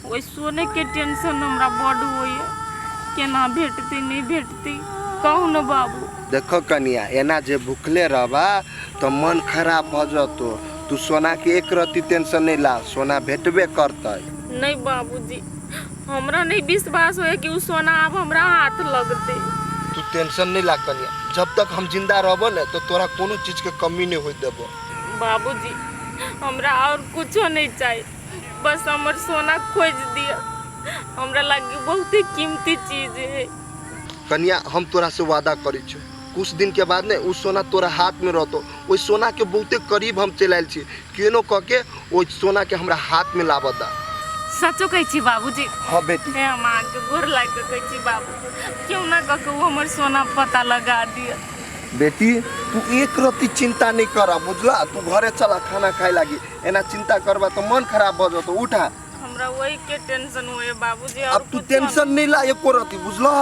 ओइ सोने के टेंशन हमरा बड़ होय, केना भेटते नहीं भेटते कहू न बाबू। देखो कन्या एना जे भूखले रहबा तो मन खराब भ जतो, तू सोना के एक रत्ती टेंशन नहीं ला, सोना भेटबे करतै। नहीं बाबूजी हमरा नहीं विश्वास होए कि उ सोना अब हमरा हाथ लगते। तू टेंशन नहीं ला कन्या, जब तक हम जिंदा रहबो न तो तोरा कोनो चीज के कमी नहीं होय देबो। बाबूजी हमरा और कुछो नहीं चाहिए, बस हमर सोना खोज दिया, हमरा लगी बहुत ही कीमती चीज है। कन्या हम तोरा से वादा करी छी, कुछ दिन के बाद ने उस सोना तोरा हाथ में रहतो, ओइ सोना के बहुते करीब हम चल आयल छी, केनो कह के ओइ सोना के हमरा हाथ में लाबा दा। सचो कहै छी बाबूजी? हाँ बेटी। हे हम आके गोर लाग के कहै छी बाबू, क्यों ना कह के वो हमर सोना पता लगा दिया। बेटी तू एक रत्ती चिंता नहीं करा, बुझला? तू घरे चला खाना खाए लागी, एना चिंता करबा तो मन खराब भ जतो। उठा, हमरा वही के टेंशन होए बाबूजी। अब तू टेंशन नहीं ला एको रत्ती, बुझला?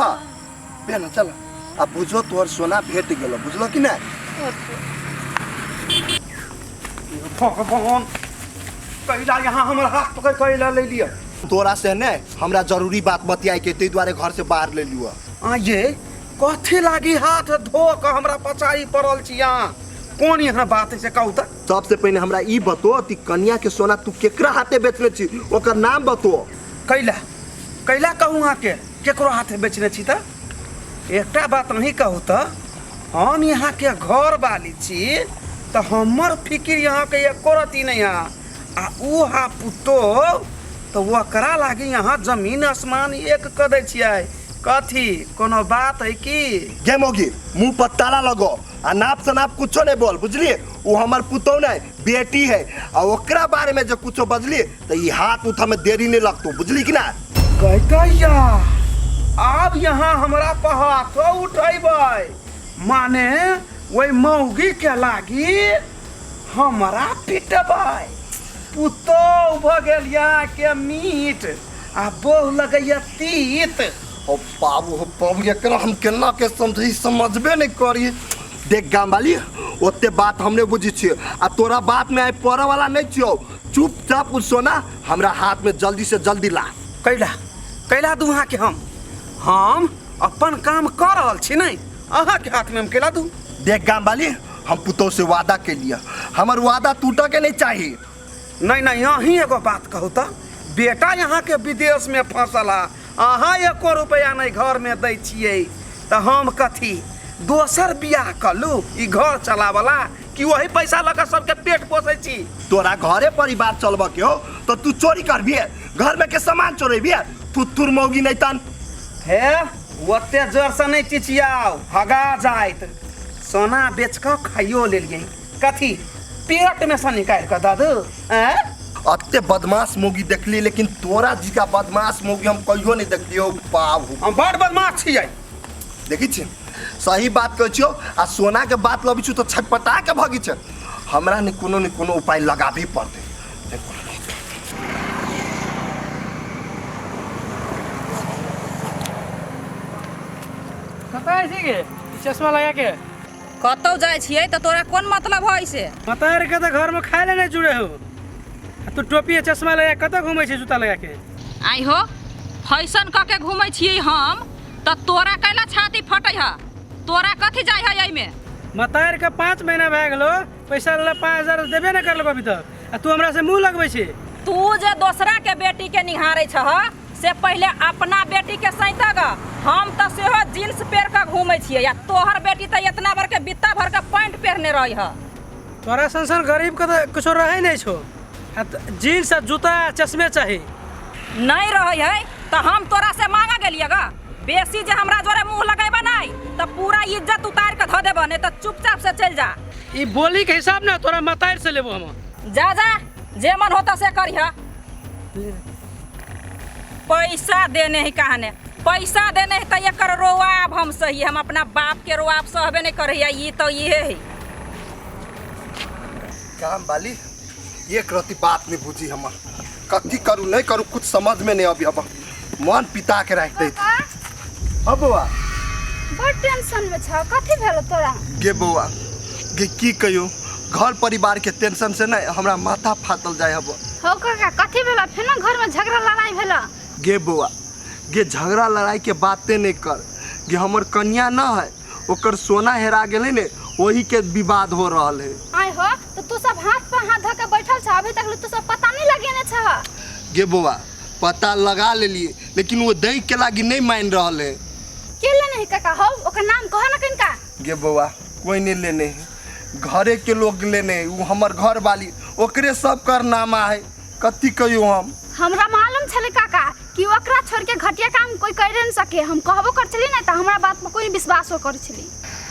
बेना चला, अब बुझो तोहर सोना भेट गेलो, बुझलो कि ना? भगवान कैला यहाँ हमर हाथ पकड़ कैला ले लिया। तोरा से ने हमरा जरूरी बात बतियाई के तै द्वारे घर से बाहर ले लियो। आ ये कथी लागी हाथ धो के हमरा पछाड़ी पड़ल छी यहाँ? कौन यहाँ बात है से कहू त? सबसे पहले हमरा ई बतो ती कन्या के सोना तू केकरा हाथे बेचले छी, ओकर नाम बतो। कैला कैला कहूँ आके केकरो हाथे बेचने छी त? एकटा बात नहीं कहू त, हम यहाँ के घर वाली छी तो हमर फिकिर यहाँ के एको रत्ती नहीं है, आ उ हा पुतो तो ओकरा लागी यहाँ जमीन आसमान एक कर दै छियै। कथी कोनो बात है की? गे मोगी मुंह पर ताला लगो आ नाप सनाप कुछो नहीं बोल, बुझलिए? वो हमर पुतो नहीं बेटी है, और ओकरा बारे में जो कुछो बजली तो ये हाथ उठा में देरी नहीं लगतो, बुझली कि ना? कहतैया अब यहाँ हमरा पर हाथो उठेबै, माने वही मौगी के लागी हमरा पिटबै। पुतो भ गेल यहाँ के मीट आ बोह लगैया तीत। ओ बाबू एकरा हम केना के समझी, समझबे नहीं करी। देख गाम वाली ओते बात हमने बुझी छियै आ तोरा बात में आई पड़े वाला नहीं छियो। चुपचाप सोना हमरा हाथ में जल्दी से जल्दी ला। कैला दू अहाँ के हम अपन काम कर रहल छी नहीं, अहाँ के हाथ में हम कैला दू। देख गाम वाली हम पुतौ से वादा के लिया, हमर वादा टूटे के नहीं चाहिए। नहीं अहीं एगो बात कहू तो, बेटा यहाँ के विदेश में फंसला, अहाँ 1 रुपया नहीं घर में दै छियै तो हम कथी दोसर बियाह कलू ई घर चलावला कि वही पैसा लगा सबके पेट पोसे छी। तोरा घरे परिवार चलबा के हो तो तू चोरी करबी, घर में के सामान चोरेबी, थुथुर मौगी नहीं तन। हे ओते जोर से नहीं चिचियाओ, हगा जाइत। सोना बेच कर खाइयो ले लिए, कथी पेट में से निकाल कर दादू। अत्ते बदमाश मौगी देखली, लेकिन तोरा जी का बदमाश मौगी हम कहियो नहीं देखलियो। बाबू हम बड़ बदमाश छियै। देखी छी सही बात कहै छियो आ सोना के बात लबी छु तो छटपटा के भगी छ। हमरा ने कोनो उपाय लगाबी पड़ते। कतऽ ऐसी के चश्मा लगा के कतौ जाय छियै तो तोरा कोन मतलब है से? मतार के तो घर में खाए ले नहीं जुड़े हो, तू टोपी चश्मा लगा कतऽ घूमै छै जूता लगा के? आई हो फैशन क के घूमै छियै हम तो तोरा कैला छाती फटै है? तोरा कथी जाय है एमे? मतार के 5 महीना भए गेलो, पैसा ले 5000 देबे नहीं करलो अभी तक, आ तू हमरा से मुंह लगबै छी। तू जे दोसरा के बेटी के निहारै छह से पहले अपना बेटी के सैता ग। हम तो सेहो जींस पेर के घूमै छियै, या तोहर बेटी तो इतना भर के बित्ता भर के पैंट पहनने रही है। तोरा संसार गरीब के तो कुछ रहे नहीं छो, जीन्स जूता चश्मे चाहिए। नहीं रही है तो हम तोरा से मांगा गेलिए गा। बेसी जे हमरा जोरे मुंह लगेबा नहीं तो पूरा इज्जत उतार के धो देबो, नहीं तो चुपचाप से चल जा। ई बोली के हिसाब ना तोरा मतार से लेबो हम। जा जे मन होता से करिहा। पैसा देने ही कहने, पैसा देने ही तो एकर रोआब हम सही, हम अपना बाप के रोआब सहबे नहीं करिया। ये तो ये है काम वाली एक रति बात नहीं बुझी, हमर कथी करू नहीं करू कुछ समझ में नहीं अभी। अब मन पिता के रख दैत। अब बउआ बड़ टेंशन में छ, कथी भेल तोरा? गे बउआ गे की कहियो, घर परिवार के टेंशन से नहीं हमरा माथा फाटल जाए। अब हो काका कथी भेल? फिर ना घर में झगड़ा लड़ाई भेल? गे बउआ गे झगड़ा लड़ाई के बातें नहीं कर गे, हमर कन्या न है ओकर सोना हेरा गेले ने, वही के विवाद हो रहा है। आय हो तो तू सब हाथ पर हाथ धके बैठल छ, अभी तक तू सब पता नहीं लगेने छ। गे बउआ पता लगा ले लिए, लेकिन वो दही के लागी नहीं मान रहा है। के ले नहीं काका हो? ओकर नाम कह ना किनका? गे बउआ कोई नहीं लेने है, घरे के लोग लेने, वो हमर घर वाली ओकरे सब कर नामा है। कथी कहियो हमरा मालूम छले काका कि ओकरा छोड़ के घटिया काम कोई कर नहीं सके। हम कहबो कर चली ना तो हमरा बात में कोई विश्वास हो कर चली।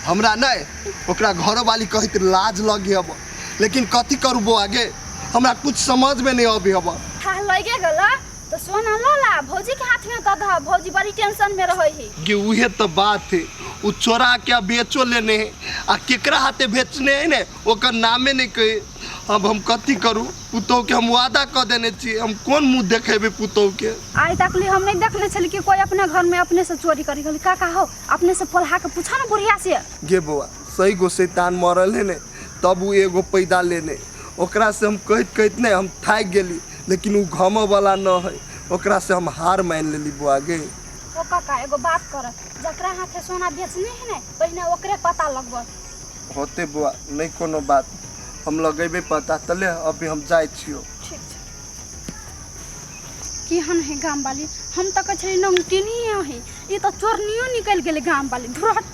हमरा नहीं ओकरा घर वाली कहत लाज लगे। अब लेकिन कथी करू बउआ गे, हमरा कुछ समझ में नहीं अभी। अब था लगे गला तो सोना ला भौजी के हाथ में दे दह, भौजी बड़ी टेंशन में रहे है। गे उहे तो बात है, उ चोरा के बेचो लेने है आ केकरा हाथे बेचने है ने ओकर नामे नहीं कहे। अब हम कथी करू? पुतौ के हम वादा कर देने छी, हम कौन मुंह देखेबे पुतौ के? आई तकली हम नहीं देखले छली कि कोई अपने घर में अपने से चोरी करी गली। काका हो अपने से पोल्हा के पूछा ना बुढ़िया से। गे बउआ सही गो शैतान मरल है ने, तब वो एगो पैदा लेने, ओकरा से हम कहत नहीं हम थाक गेली, लेकिन वो घम वाला न है, ओकरा से हम हार मान लेली बुआ गे। ओ काका एगो बात कर, जकरा हाथे सोना बेचने है ने पहले ओकरे पता लगब। होते बुआ नहीं कोनो बात, हम लगेबे पता तले। अभी हम जाए छियो। ठीक छै केहन है गाम वाली? हम तो कह छली नंगटिनी है, ये तो चोरनियो निकल गेले गाम वाली। धुरहट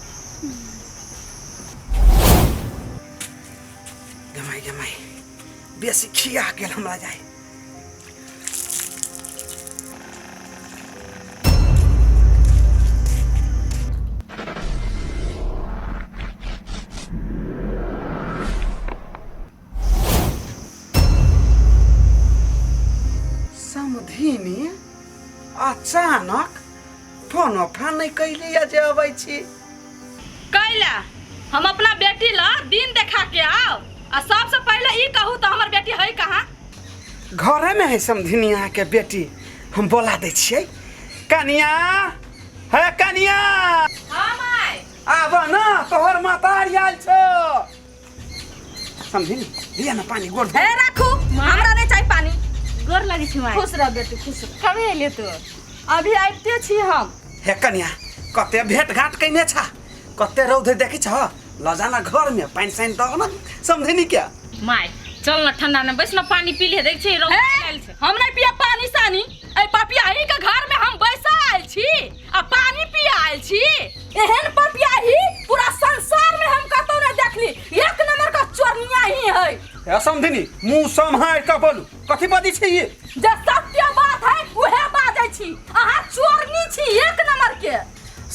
गमाई बेसी खिया गेल हमरा जाए। समधिनी अचानक फोन नहीं कैली जे अबै छी। कैला हम अपना बेटी ला दिन देखा के आओ, आ सबसे पहले ई कहू तो हमर बेटी है कहाँ? घरे में है समधिनिया के बेटी, हम बोला दे छियै। कनिया है कनिया। हाँ माय आब ना तोहर मातारी आयल छो समझी दिया ना पानी गोड़ हे राखू हमरा नहीं चाहिए पानी। गोर लगी छी माई। खुश रह बेटी खुश रह। कभी अइले तू? अभी आइते छी हम। हे कन्या कते भेट घाट कैने छा कते रौद देखी छ लजाना घर में पानी साइन दो ना समझी नहीं क्या माई चल ना ठंडा में बैस ना पानी पी ले देख छी रौद आइल छै। हम नहीं पिया पानी सानी ए पपियाही के घर में हम बैसा आयल छी आ पानी पिया आयल छी। एहन पपियाही पूरा संसार में हम कतौ नहीं देखली। एक नंबर का चोरनिया ही है। हे समझी मुंह संभाल के बोलू कथी बाजी छी ये जे सत्य बात है उहे बाजै छी। अहाँ चोरनी छी एक नंबर के।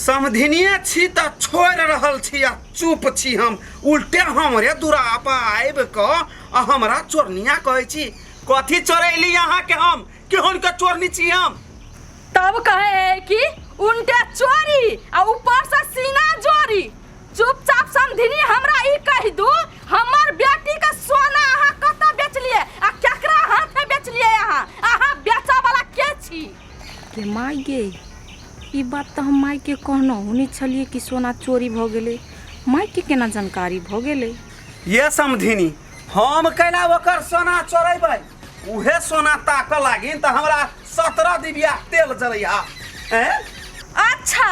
समधिनिए छी त छोड़ रहल छी आ चुप छी हम उल्टे हमरे दुरापा आइब क आ हमरा चोरनिया कहै छी कथी चोरैली यहाँ के हम केहन के चोरनी छी हम। तब कहे है कि उनटे चोरी आ ऊपर से सीना जोरी। चुपचाप समधिनी हमरा ई कह दू हमर बेटी के सोना अहाँ कत बेचलिए आ केकरा हाथे बेचलिए। अहाँ बेचा वाला के छी? के माई गे ई बात तो हम माई के कहनो हुनी छलिए कि सोना चोरी भ गेले। माई के केना जानकारी भ गेले? ये समधिनी हम कैला ओकर सोना चोरेबै उहे सोना ताक लागिन त हमरा 17 दिबिया तेल जरैया। अच्छा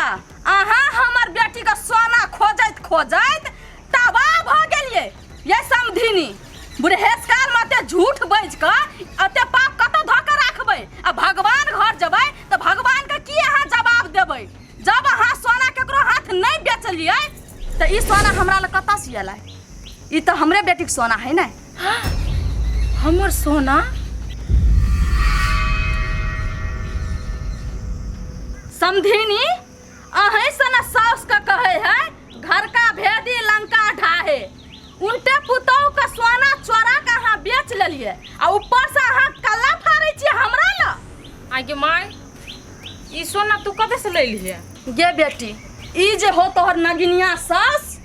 अहाँ हमर बेटी का सोना खोजैत खोजैत तबाह भ गेलिए। ये समधिनी बुढ़ेस काल मते झूठ बज क अते पाप कत ध के राखबै आ भगवान घर जबै त भगवान के की अहाँ जवाब देबै? जब अहाँ सोना केकरो हाथ नहीं बेचलिए त ई सोना हमरा ल कत से एलै? ई त हमरे बेटी के सोना है ना। हमर सोना समधिनी अहीं से न सास का कहे है घर का भेदी लंका ढाहे। उनटे पुतौ का सोना चोरा के अहाँ बेच लेलिए आ ऊपर से अहाँ कल्ला फाड़ै छी हमरा ल। आगे माई ई सोना तू कते से ले लिए? गे बेटी ई जे हो तोहर नगिनिया सास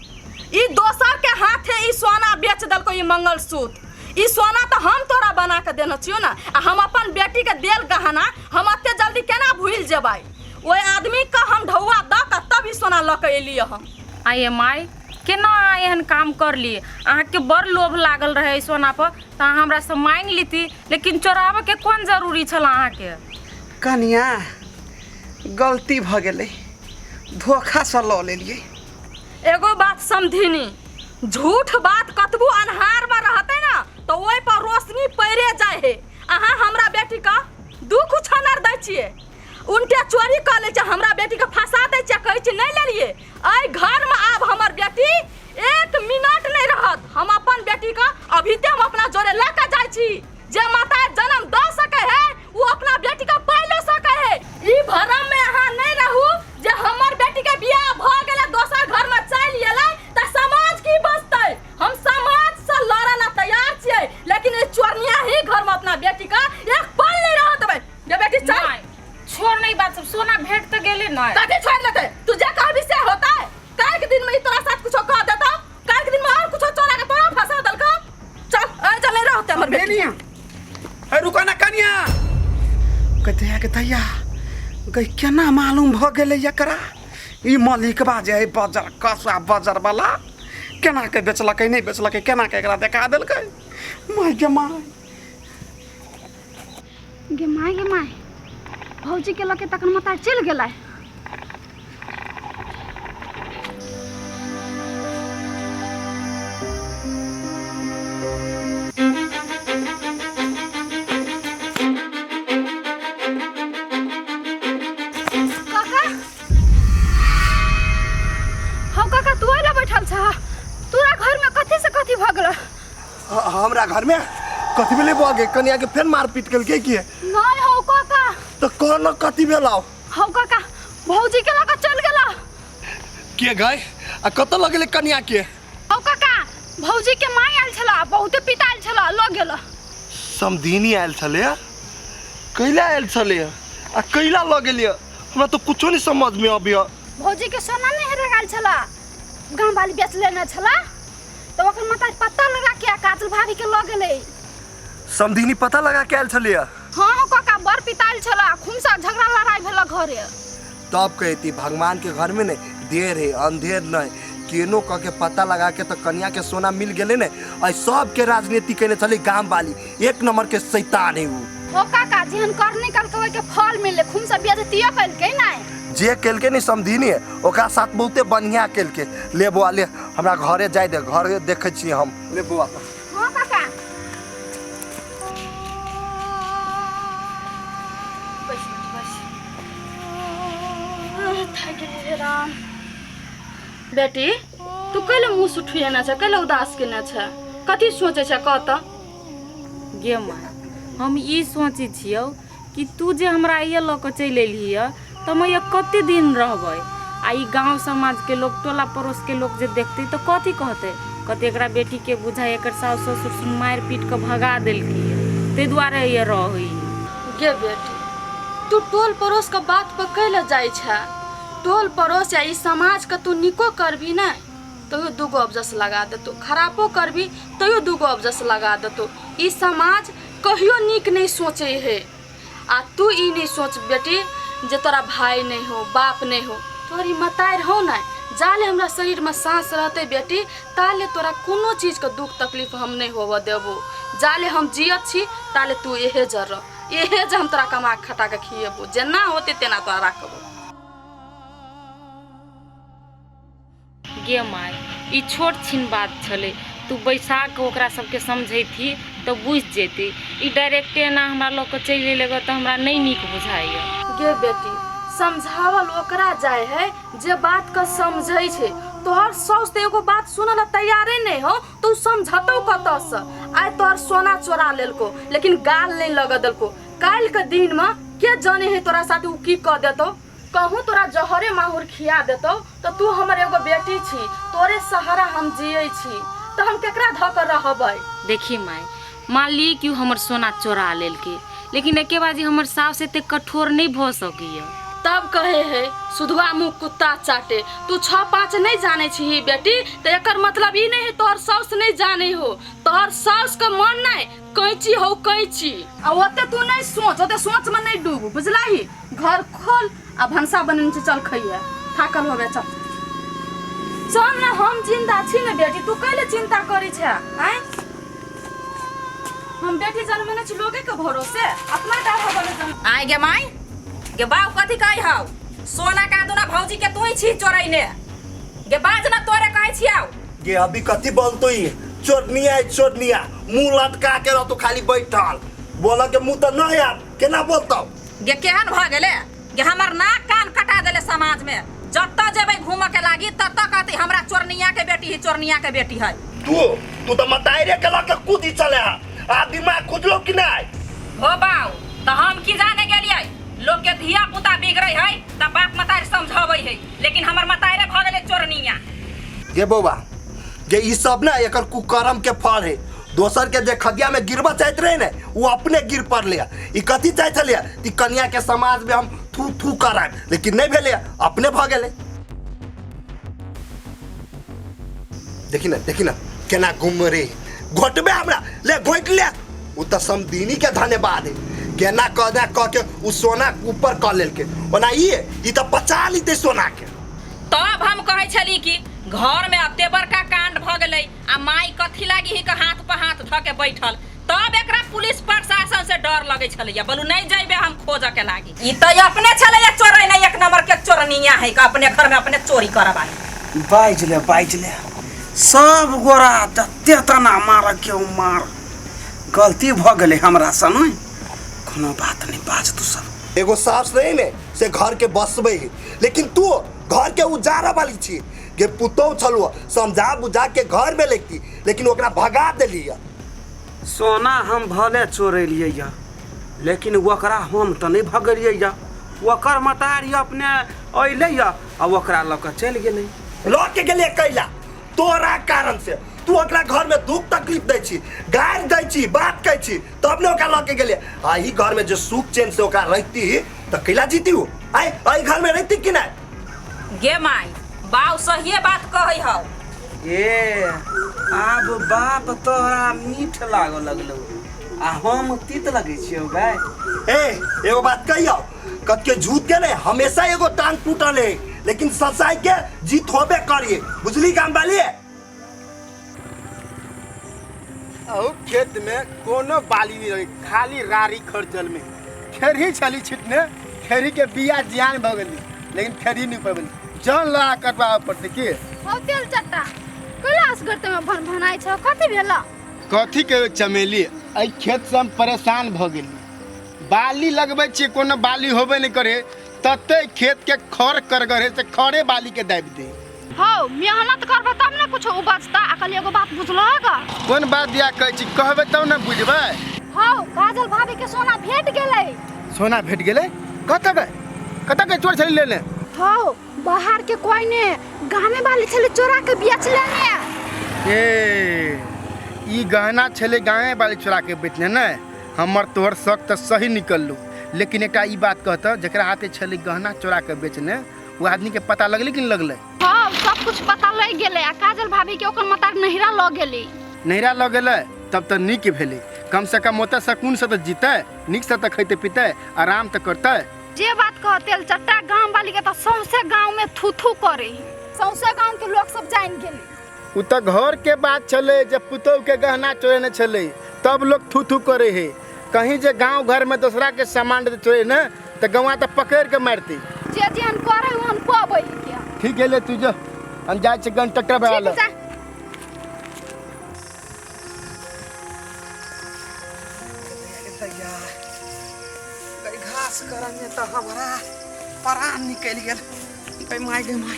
ई दोसर के हाथे ई सोना बेच देलको। ई मंगलसूत्र ई सोना तो हम तोरा बना के देना छियो ना आ हम अपन बेटी के देल गहना हम अते जल्दी केना भूल जेबै? ओए आदमी का हम ढौआ द के तब ई सोना ल के एलिए हम। आये माई केना एहन काम कर लिए? अहाँ के बड़ लोभ लागल रहे सोना पर त अहाँ हमरा से मांग लीती लेकिन चोराबे के कोन जरूरी छल अहाँ के? कन्या गलती भ गेलै धोखा से ल लेलिए। एगो बात समधिनी झूठ बात कतबू अन्हार में रहते ना तो ओइ पर रोशनी पड़े जाए है। अहाँ हमरा बेटी का दुख छनर दै छिए उनटे चोरी कर ले हमरा बेटी के फंसा दै छिए कहै छी नहीं लेलिए। एहि घर में आब हमर बेटी 1 मिनट नहीं रहत। हम अपन बेटी का अभी ते हम अपना जोरे लेके जाय छी। जे माता जन्म द सके है वो अपना बेटी का पाइलो सके है। ई भरम में अहाँ नहीं रहू जे हमर बेटी के बियाह भ गेले दोसर घर में चल गेलै त समाज की बचतै। हम समाज से लड़े ला तैयार छियै लेकिन ई चोरनिया ही घर में अपना बेटी का एक पल नहीं रहत देबै। जे बेटी चल छोड़ नहीं बात सब सोना भेंट तो गेले ना कथी छोड़ लेते? तू जे कहबी से होता है। काल के दिन में ई तोरा साथ कुछ कह देता काल के दिन में और कुछ चोरा के तोरा फंसा देलका। चल आ चल नहीं रहते हमर बेटी। ए रुका ना कन्या कहते है कि तैया गई केना मालूम भ गेलै एकरा ई मालिक बाजे है बाजार कसा बाजार वाला केना के बेचलकै नहीं बेचलकै केना के एकरा देखा देलकै। माय गे माय गे माय भौजी के लके तखन माता चल गेलै। काका तू आइला बैठल छा? तोरा घर में कथी से कथी भ गेल? हमरा घर में कथी भेलै भ गेल? कन्या के फेन मार पीट केलकै कि? नहीं हो काका। तो कहना कथी भेलाओ? हो काका भौजी के लके चल गेला। के गए आ कत लगले कन्या के? हो काका भौजी के माय आयल छला बहुते पिताल छला ल गेला। समधिनी आयल छले कैला आयल छले आ कैला ल गेलिए? हमरा तो कुछो नहीं समझ में आबिया। भौजी के सोना नहीं हेरा गेल छला गांव वाली बेच लेना छला तो ओकर माता पता लगा के काजल भाभी के ल गेले। समधिनी पता लगा के आयल छले? हाँ काका बर पिताल छला खूब सा झगड़ा लड़ाई भेला घरे। तब कहती भगवान के घर में नहीं देर है अंधेर नहीं, केनो कह के पता लगा के तो कन्या के सोना मिल गए ने। और सब के राजनीति कहने चले गांव वाली एक नंबर के शैतान है वो। ओ काका जेहन कर निकल के फल मिले खून सब बिया तिया कल के नहीं जे केल के नहीं समझी नहीं ओकरा साथ बहुते बढ़िया केल के। ले बुआ ले हमरा घरे जाए दे, घर देखे छी हम। ले बुआ हां काका बस बस थक गेली राम। बेटी तू कहिले मुँह सुठिए न छ, कहिले उदास के न छ, कथी सोचे छ कह त? गे माँ हम ई सोचे छियौ कि तू जे हमरा ये ल के चलि एलिही त मैं ये कते दिन रहबै। आ ई गाँव समाज के लोग टोला पड़ोस के लोग जे देखते तो कथी कहते, कते एकरा बेटी के बुझाई एकर सास ससुर सुन मार पीट के भगा देलकी ते दुआरे ये रही। गे बेटी तू टोल पड़ोस के बात पर कहिले जाइ छ? टोल पड़ोस या ई समाज के तू निको करबी न तो यो दुगो अबजस लगा देतो, खराबो करबी तो यो दुगो अबजस लगा देतो। ई समाज कहियो निक नहीं सोचे है। आ तू ई नहीं सोच बेटी जे तोरा भाई नहीं हो बाप नहीं हो, तोरी मतार हो ना, जाले हमरा शरीर में सांस रहते बेटी ताले तोरा कोनो चीज के दुख तकलीफ हम नहीं होव देबो। जाले हम जियत छी ताले तू एहे जर एहे जे हम तोरा कमा खटा के खिएबो, जेना होते तेना तोरा राखबो। गे माय ई छोट छिन बात छले, तू बैसाख ओकरा सबके समझैती तो बुझ जेती। ई डायरेक्टे ना हमरा लोग के चलि लेगा तो हमरा नहीं नीक बुझाइए। गे बेटी समझावल ओकरा जाए है जे बात का समझै छे। तोहर सास तो एगो बात सुनल तैयारे नहीं हो तो समझतौ कत से? आइ तोहर सोना चोरा लेलको लेकिन गाल नहीं लग देलको, काल के दिन में के जाने है तोरा साथ उ की क देतो? कहूँ तोरा जहरे माहुर खिया देतो तो तू हमर एगो बेटी छी, तोरे सहारा हम जियै छी तो हम केकरा ध कर रहबै? देखी माय मान ली कि हमर सोना चोरा लेलके, लेकिन एके बाजी हमर सास एते कठोर नहीं भ सकिए। तब कहे है सुधवा मुँह कुत्ता चाटे। तू 6-5 नहीं जाने छी बेटी तो एकर मतलब ई नहीं है तोहर सास नहीं जाने हो। तोहर सास का मन नहीं कैची हो कैची। आ ओते तू नहीं सोच, ओते सोच में नहीं डूब बुझलाही। घर खोल आ भंसा बनन से चल खइया, थाकल होबे चल चल ना। हम जिंदा छी ना बेटी, तू कइले चिंता करी छ? हैं हम बेटी जन्मने छी लोगे के भरोसे अपना डाहा बने जन्म। आइ गे माई गे बाऊ कथी कहि हौ? सोना का दुना भौजी के तू ही छी चोरैने। गे बाज ना तोरे कहै छियौ। गे अभी कथी बोलतो ही? चोरनिया चोरनिया मुंह लटका के रहतो खाली बैठल, बोला के मुंह तो न यार केना बोलतो? गे केहन भ गेले गे हमर नाक कान कटा देले समाज में। जत्ता जेबै घूम के लागी तत्ता कहते हमरा चोरनिया के बेटी है, चोरनिया के बेटी है। तू तो मताइरे के लक कूदी चले है, आ दिमाग खुजलो कि नहीं? हो बाऊ तो हम की जाने गेलियै? लोग के धिया पुता बिगड़ै है त बाप मतार समझाबै है, लेकिन हमर मताइरे भ गेले चोरनिया। गे बौआ गे ई सब ना एकर कुकर्म के फल है। दोसर के जे खदिया में गिरबा चाहत रहे ने वो अपने गिर पड़ले। ई कथी चाहत ले ती कन्या के समाज में हम थू थू कराब, लेकिन नहीं भेले, अपने भ गेले। देखी ना केना घूम रे घोटबे हमरा ले घोट ले। उ त समदीनी के धन्यवाद है, केना कह के उ सोना ऊपर क लेलके। ओना ई त पचा लीते सोना के। तब हम कहै छली कि घर में अते बड़का कांड भ गेलै आ माई कथी लागी ही के हाथ पर हाथ ध के बैठल। तब एकरा पुलिस प्रशासन से डर लगे छलैया, बोलू नहीं जइबे हम खोज के लागी। ई त अपने छलैया चोरै नहीं, एक नंबर के चोरनिया है कि अपने घर में अपने चोरी करबा। बाइज ले सब गोरा दत्ते तना मार के मार। गलती भ गेले हमरा से नहीं, कोनो बात नहीं बाज तू सब। एगो सास नहीं ने से घर के बसबे है, लेकिन तू घर के उजारा वाली छी। गे पुतौ छलुआ समझा बुझा के घर में लेती, लेकिन ओकरा भगा देली। सोना हम भले चोरेलिए या, लेकिन ओकरा हम तो नहीं भगलिए या। ओकर मतारी अपने अइले या आ ओकरा ल के चल गेलै। लौट के गेले कैला तोरा कारण से। तू ओकरा घर में दुख तकलीफ दै छी, गारि दै छी, बात कहै छी, तब ने ओकरा लौट के गेले। आई घर में जो सुख चैन से ओकरा रहती तो कैला जीती हूँ? आई घर में रहती कि नहीं? गे माई बाऊ सही बात कहै हौ। ए आब बाप तोरा मीठ लागो लगलो आ हम तीत लगे छियो भाई। ए एगो बात कहियो, कत के झूठ के नहीं हमेशा एगो टांग टूटल है, लेकिन सच्चाई के जीत होबे करिए, बुझली काम वाली? और खेत में कोनो बाली नहीं रही, खाली रारी खर्चल में खेरी छली छिटने, खेरी के बिया जियान भ गेली, लेकिन खेरी नहीं पबली, जन लगा कटवा पड़ते के। हौ तेल चट्टा कैलाश करते में भन भनाई छ कथि भेला? कथी के चमेली, एहि खेत से हम परेशान भ गेली। बाली लगबै छी, कोनो बाली होबे नहीं करे, तते खेत के खर कर गरे से खरे बाली के दाबि दे। हौ मेहनत करबे तब ना कुछ उपजता। अकल एगो बात बुझलो है का? कोन बात दिया कहै छी, कहबे तब न बुझबै। हौ काजल भाभी के सोना भेट गेलै। सोना भेट गेलै? कतऽ के चोर छली लेने? हौ बाहर के कोई ने गामे वाली छले चोरा के बेच लेने। ए ई गहना छले गामे वाली चोरा के बेचने ने। हमर तोहर शक तो सही निकललू, लेकिन एकटा ई बात कहता, जकरा हाथे छले गहना चोरा के बेचने, वो आदमी के पता लगले कि नहीं लगले? हाँ सब कुछ पता लग गेले। आ काजल भाभी के ओकर मताक नहिरा ल गेली। नहिरा ल गेले तब तो नीक भेले, कम से कम ओतऽ सकून से तो जीते, नीक से तो खैते पीते, आराम तो करते। जे बात कह तेल चट्टा, गांव वाली के तो सौंसे गांव में थू थू करे, सौंसे गांव के लोग सब जान गेली। उ तो घर के बात चले, जब पुतौ के गहना चोरेने चले तब लोग थू थू करे है। कहीं जे गांव घर में दूसरा के सामान चोरे न तो गवा तो पकड़ के मारती। जे जेहन करे ओहन पाबै क्या? ठीक है ले तू जो, हम जाए छे गन ट्रैक्टर बना ले। घास करने तो हमारा प्राण निकल गेल। गई माय गे माय,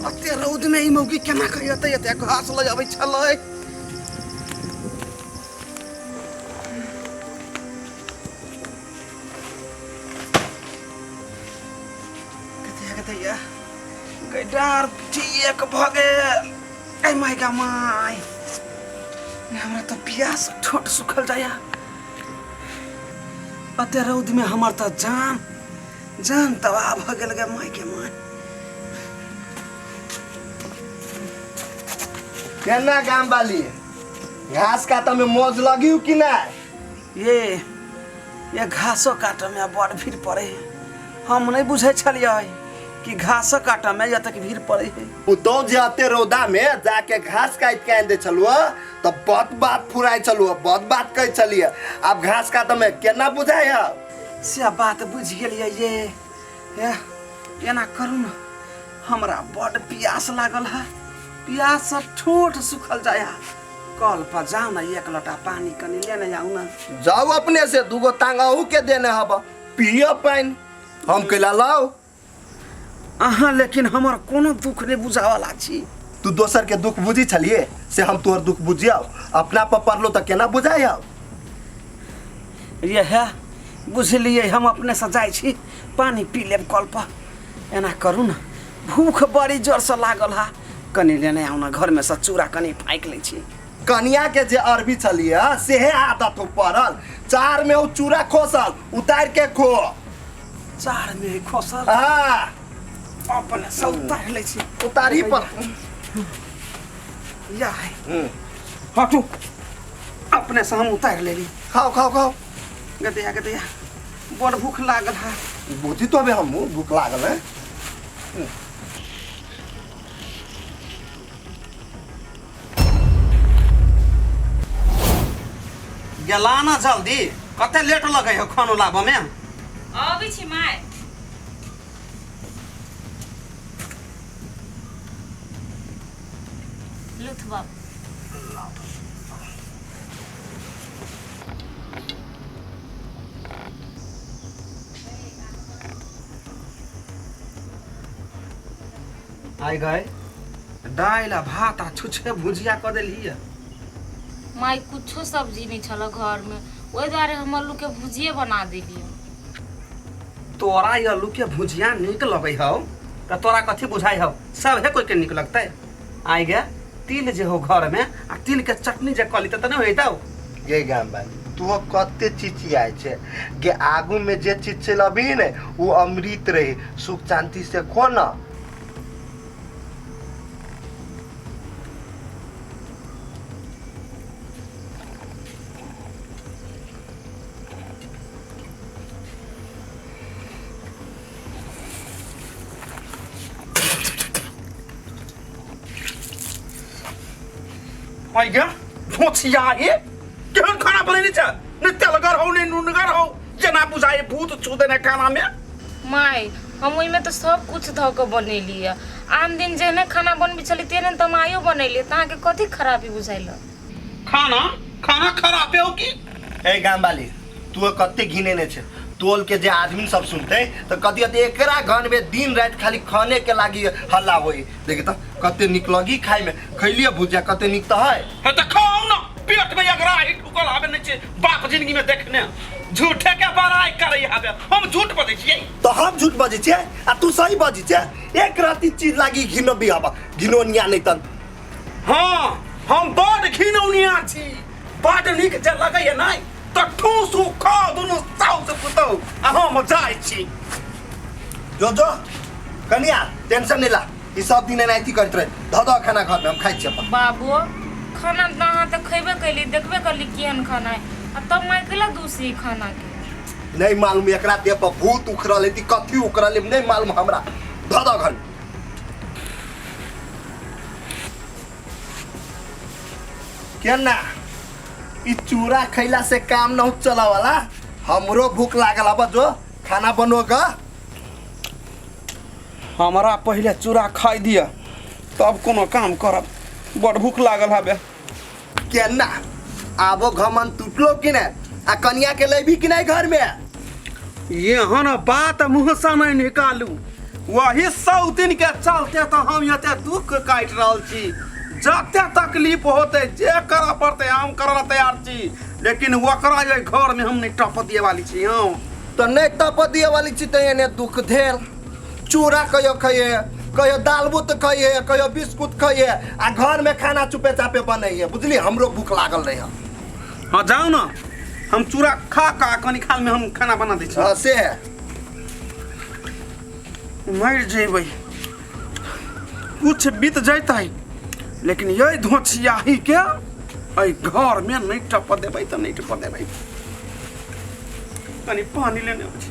अते रौद में ई मौगी केना कहियते एते घास ल जाबै छलै। गई डार ठीक भगे। गई माय गे माय, हमरा तो प्यास ठोट सुखल जाया। अते रौद में हमर तो जान तबाह भ गेल गे माय के माय। केना गाम वाली घास काटे में मौज लगी कि ना? ये घासो काटे में बड़ भीड़ पड़े है। हम नहीं बुझे छलिए कि घास काटे में तक भीड़ पड़े है। पुतौ जे अते रौदा में जाके घास काट के आन दे छलुआ तो बहुत बात फुराई छलुआ, बहुत बात कह चलिए। अब घास काटे में केना बुझाय है? से बात बुझ गेलिए। ये ना करू ना, हमरा बड़ प्यास लागल है। प्यास से ठोट सुखल जाया। कल पर जाओ ना, एक लोटा पानी कनी लेने जाऊ ना। जाओ अपने से दूगो टांगाऊ के देने हब, पियो पानी, हम कैला लाओ। अहाँ लेकिन हमर कोनो दुख नहीं बुझावला छी। तू दोसर के दुख बुझी छलिए से हम तोहर दुख बुझियाओ, अपना पर पड़लो तो केना बुझाइयाओ? ये है बुझलिए, हम अपने से जाय छी, पानी पी लेब कल पर। एना करू ना, भूख बड़ी जोर से लागल है। कनी लेने आउ ना, घर में से चूड़ा कनी फाइक ले छी। कनिया के जे अरबी छलिए सेहे आदत हो पड़ल। चार में वो चूड़ा खोसल, उतार के खो। चार में खोसल? हाँ अपने से उतार ले छी। उतारी पर या है हटू, अपने से हम उतार ले ली। खाओ खाओ खाओ। गदिया बड़ भूख लागल है। बुझी तो अबे हम भूख लागल है। गेला ना जल्दी, कते लेट लगे हो खानो लाबे में। अबै छी माय। लुथ बाप आइ गए दाल आ भात आ छुछे भुजिया क देली। माई कुछो सब्जी नहीं छल घर में, ओहि दुआरे हम आलू के भुजिए बना देलिए। तोरा ये आलू के भुजिया निक लगे हो तो तोरा कथी बुझाई हो? सब है कोई के निक लगते। आइ गे तिल जे हो घर में, आ तिल के चटनी जे कली त नहीं होइतौ। ये गाम भाई तू कते चीज आए छे के आगू में जे चीज चल अभी ने वो अमृत रहे, सुख शांति से खो ना। आइया भोचिया ये केहन खाना बनेने छ न तेलगर हो न नूनगर हो जना बुझाए भूत छुदेने खाना में माई हम ओहिमे तो सब कुछ धऽ के बनेली है। आन दिन जेहने खाना बनबी छली तेहने तऽ माइयो बनैली तऽ अहाँके कथी खराबी बुझाइल? खाना खाना खराब हो की ए गाम वाली तू कते घिने ने छे तोल के जे आदमी सब सुनते तो कथी हते एकरा घर में दिन रात खाली खाने के लागी हल्ला होई। देखी तो कते निक लगी खाए में खैलिए भुजिया कते निक तो है त खाओ ना पेट में अगरा ही ठुकल आवे नहीं छे बाप जिंदगी में देखने झूठे के बड़ाई करे आवे हम झूठ बजै छियै तो हम झूठ बजे छे आ तू सही बजे छे। एक राती चीज लागी घिनो भी हवा घिनोनिया नहीं तन। हाँ हम बड़ घिनौनिया छी बड़ निक जे लगैए नहीं तो ठूसू खा दुनु साउ से पुतौ आ हम जाय छी। जो जो कनिया टेंशन नहीं ला ई सब दिन एनाइती करत रहे ध खाना घर में हम खाइ छी अपन। बाबू खाना तऽ अहाँ तऽ खैबे कैली देखबे करली केहन खाना है आ तब माई कैला दूसरी खाना के नहीं मालूम एकरा देह पर भूत उखड़ल है कथी उखड़ल है नहीं मालूम हमरा ध घर केना ई चूरा खैला से काम न चला वाला हमरो भूख लागल अब जो खाना बनोगा हमारा पहले चूरा खाई दिया तब कोनो काम करब बड़ भूख लागल हबे। केना आबो घमन टूटलो कि ने आ कनिया के लेबी कि नहीं घर में यहाँ न बात मुँह से नहीं निकालू वही 100 दिन के चलते तो हम एते दुख काट रहल छी जते तकलीफ होते जे कर पड़ते हम करला तैयार छी लेकिन वकरा जे घर में हम नहीं टप दिए वाली छी हम तो नहीं तप दिए वाली छी तो एने दुख धेर चूरा कहियो खाइए कहियो दाल बुत खाइए कहियो बिस्कुट खाइए आ घर में खाना चुपे चापे बनाइए बुझली हमरो भूख लागल रहे। हाँ जाओ ना हम चूरा खा का कनी खाल में हम खाना बना दै छी। हाँ से है मर जेबै कुछ बीत जाता लेकिन ये धोचियाही के अई घर में नहीं टप देबै तो नहीं टप देबै कनी पानी लेने आबै छी।